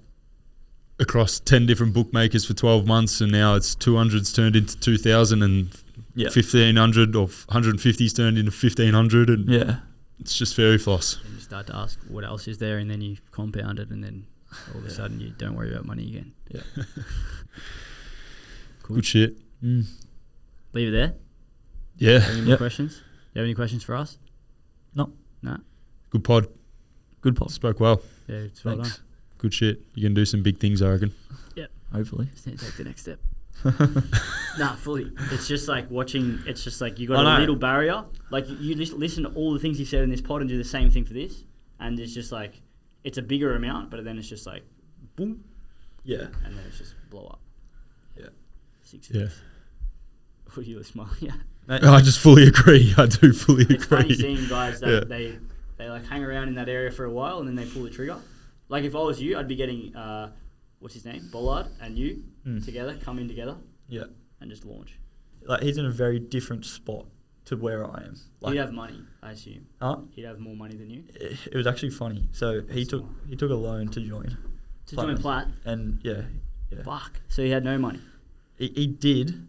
across 10 different bookmakers for 12 months, and now it's 200's turned into 2,000 and 1,500 or 150's turned into 1,500, and it's just fairy floss. And you start to ask what else is there, and then you compound it, and then all of a sudden you don't worry about money again. Yeah. Cool. Good shit. Leave it there. Yeah. Any more questions? You have any questions for us? No. Good pod. Good pod. Spoke well. Yeah, it's well done. Good shit. You can do some big things, I reckon. Yeah. Hopefully. Just need to take the next step. Fully. It's just like watching. It's just like you got a little barrier. Like you listen to all the things you said in this pod and do the same thing for this, and it's just like it's a bigger amount, but then it's just like boom. Yeah. And then it's just blow up. Yeah. 6 figures. What are you smiling at? I just fully agree. I do fully It's agree. funny seeing guys that they like hang around in that area for a while and then they pull the trigger. Like if I was you, I'd be getting what's his name, Bollard and you together, come in together, Yeah, and just launch. like he's in a very different spot to where I am. He'd have money, I assume. Huh? He'd have more money than you. It was actually funny. So he took a loan to join. To join Platt? And yeah. Fuck. So he had no money. He did,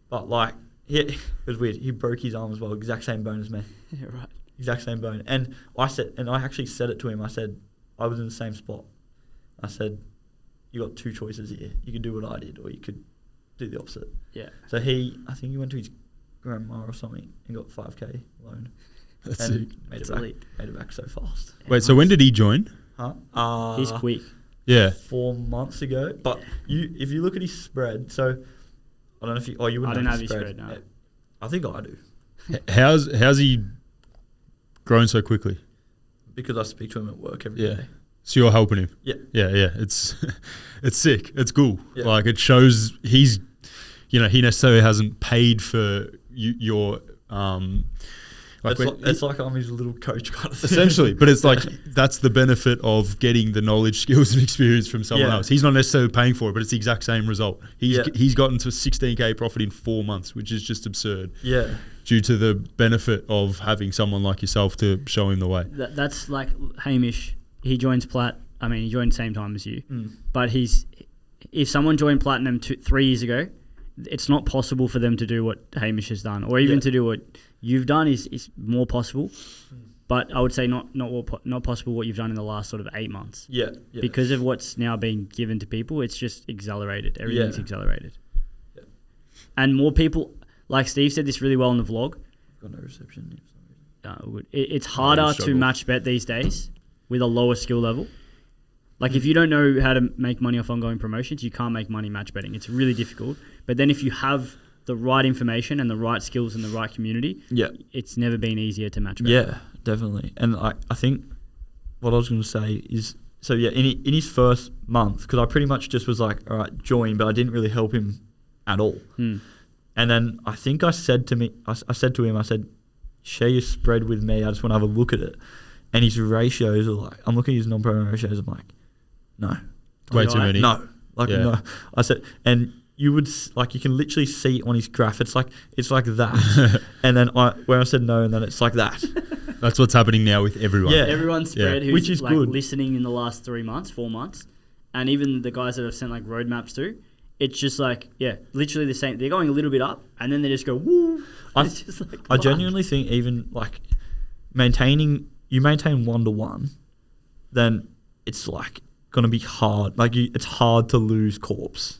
but like it was weird. He broke his arm as well. Exact same bone as me. Yeah, right. Exact same bone. And I actually said it to him. I said I was in the same spot. I said, you got two choices here. You could do what I did, or you could do the opposite. Yeah. So I think he went to his grandma or something and got $5,000 loan. That's and sick. made it back so fast. Wait, so when did he join? Huh? He's quick. Yeah. 4 months ago. But if you look at his spread, so I don't know if you. Oh, you wouldn't. I don't have his his spread. No. Yeah, I think I do How's he grown so quickly? because I speak to him at work every day. So you're helping him. Yeah. Yeah. It's sick. It's cool. Yeah. Like it shows he necessarily hasn't paid for your It's like I'm his little coach kind of thing. essentially, but it's like that's the benefit of getting the knowledge, skills, and experience from someone else. He's not necessarily paying for it, but it's the exact same result. He's gotten to $16,000 profit in 4 months, which is just absurd. Yeah. Due to the benefit of having someone like yourself to show him the way. That's like Hamish. He joins Platt. I mean, he joined the same time as you. Mm. But if someone joined Platinum 3 years ago, it's not possible for them to do what Hamish has done, or even to do what you've done is more possible. But I would say not possible what you've done in the last sort of 8 months. Yeah. Because of what's now being given to people, it's just accelerated. Everything's accelerated. Yeah. And more people, like Steve said this really well in the vlog. Got no reception. It's harder to match bet these days with a lower skill level. Like if you don't know how to make money off ongoing promotions, you can't make money match betting. It's really difficult. But then if you have the right information and the right skills and the right community, it's never been easier to match bet. Yeah, definitely. And I think what I was going to say is, so yeah, in his first month, because I pretty much just was like, all right, join, but I didn't really help him at all. And then I think I said to him, share your spread with me. I just want to have a look at it. And his ratios are like, I'm looking at his non-pro ratios. I'm like, no. Way too many. No. No. I said, and you would, you can literally see on his graph, it's like that. And then where I said no, and then it's like that. That's what's happening now with everyone. Yeah. Everyone's spread who's which is good. Listening in the last 3 months, 4 months. And even the guys that I've sent roadmaps to, it's just literally the same. They're going a little bit up, and then they just go, woo. It's just I genuinely think even you maintain 1-to-1, then it's going to be hard. It's hard to lose corps.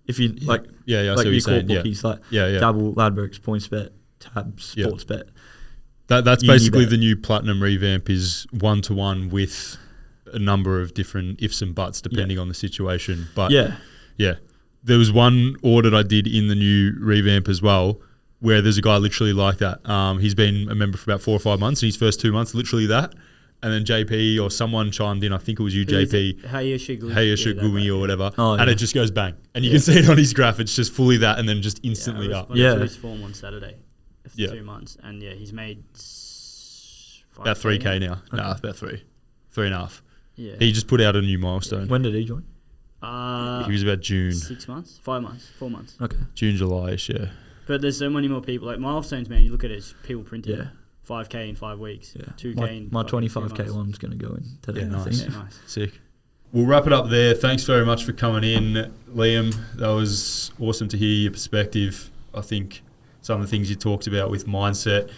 If you I see what you're saying. Bookies, Dabble, Ladbrokes, PointsBet, Tab, SportsBet. That's basically the new Platinum revamp is 1-to-1 with a number of different ifs and buts depending on the situation. But there was one audit I did in the new revamp as well, where there's a guy literally like that. He's been a member for about 4 or 5 months, and his first 2 months, literally that. And then JP or someone chimed in, I think it was you, JP. Hayashigumi or whatever. And it just goes bang. And you can see it on his graph. It's just fully that and then just instantly up. Yeah. His form on Saturday for 2 months. And he's made about 3K now. Okay. No, about 3.5. Yeah. He just put out a new milestone. When did he join? He was about June. 6 months? 5 months? 4 months. Okay. June, July-ish, yeah. But there's so many more people. milestones, man, you look at it, it's people printing 5K in 5 weeks, 2K my 25K one's going to go in today. Nice. Yeah, nice. Sick. We'll wrap it up there. Thanks very much for coming in, Liam. That was awesome to hear your perspective. I think some of the things you talked about with mindset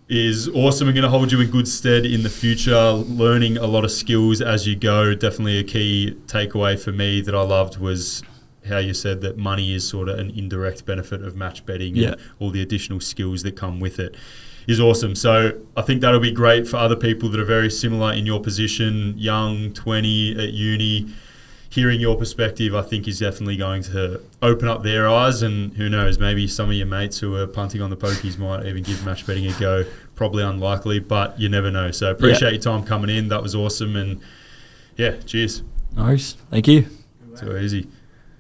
is awesome and going to hold you in good stead in the future. Learning a lot of skills as you go. Definitely a key takeaway for me that I loved was how you said that money is sort of an indirect benefit of match betting and all the additional skills that come with it is awesome. So I think that'll be great for other people that are very similar in your position, young, 20, at uni. Hearing your perspective, I think, is definitely going to open up their eyes, and who knows, maybe some of your mates who are punting on the Pokies might even give match betting a go. Probably unlikely, but you never know. So appreciate your time coming in. That was awesome, and cheers. Nice. Thank you. Too easy.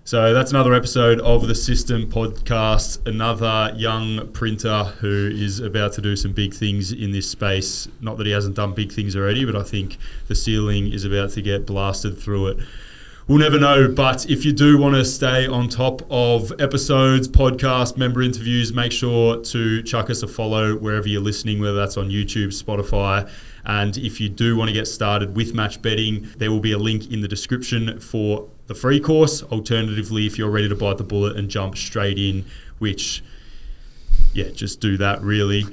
So that's another episode of the System Podcast. Another young printer who is about to do some big things in this space. Not that he hasn't done big things already, but I think the ceiling is about to get blasted through it. we'll never know. But if you do want to stay on top of episodes, podcasts, member interviews, make sure to chuck us a follow wherever you're listening, whether that's on YouTube, Spotify. And if you do want to get started with match betting, there will be a link in the description for the free course. Alternatively, if you're ready to bite the bullet and jump straight in, which, yeah, just do that really.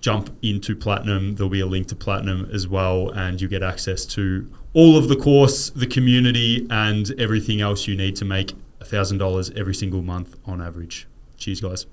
Jump into Platinum. There'll be a link to Platinum as well, and you get access to all of the course, the community, and everything else you need to make $1,000 every single month on average. Cheers, guys.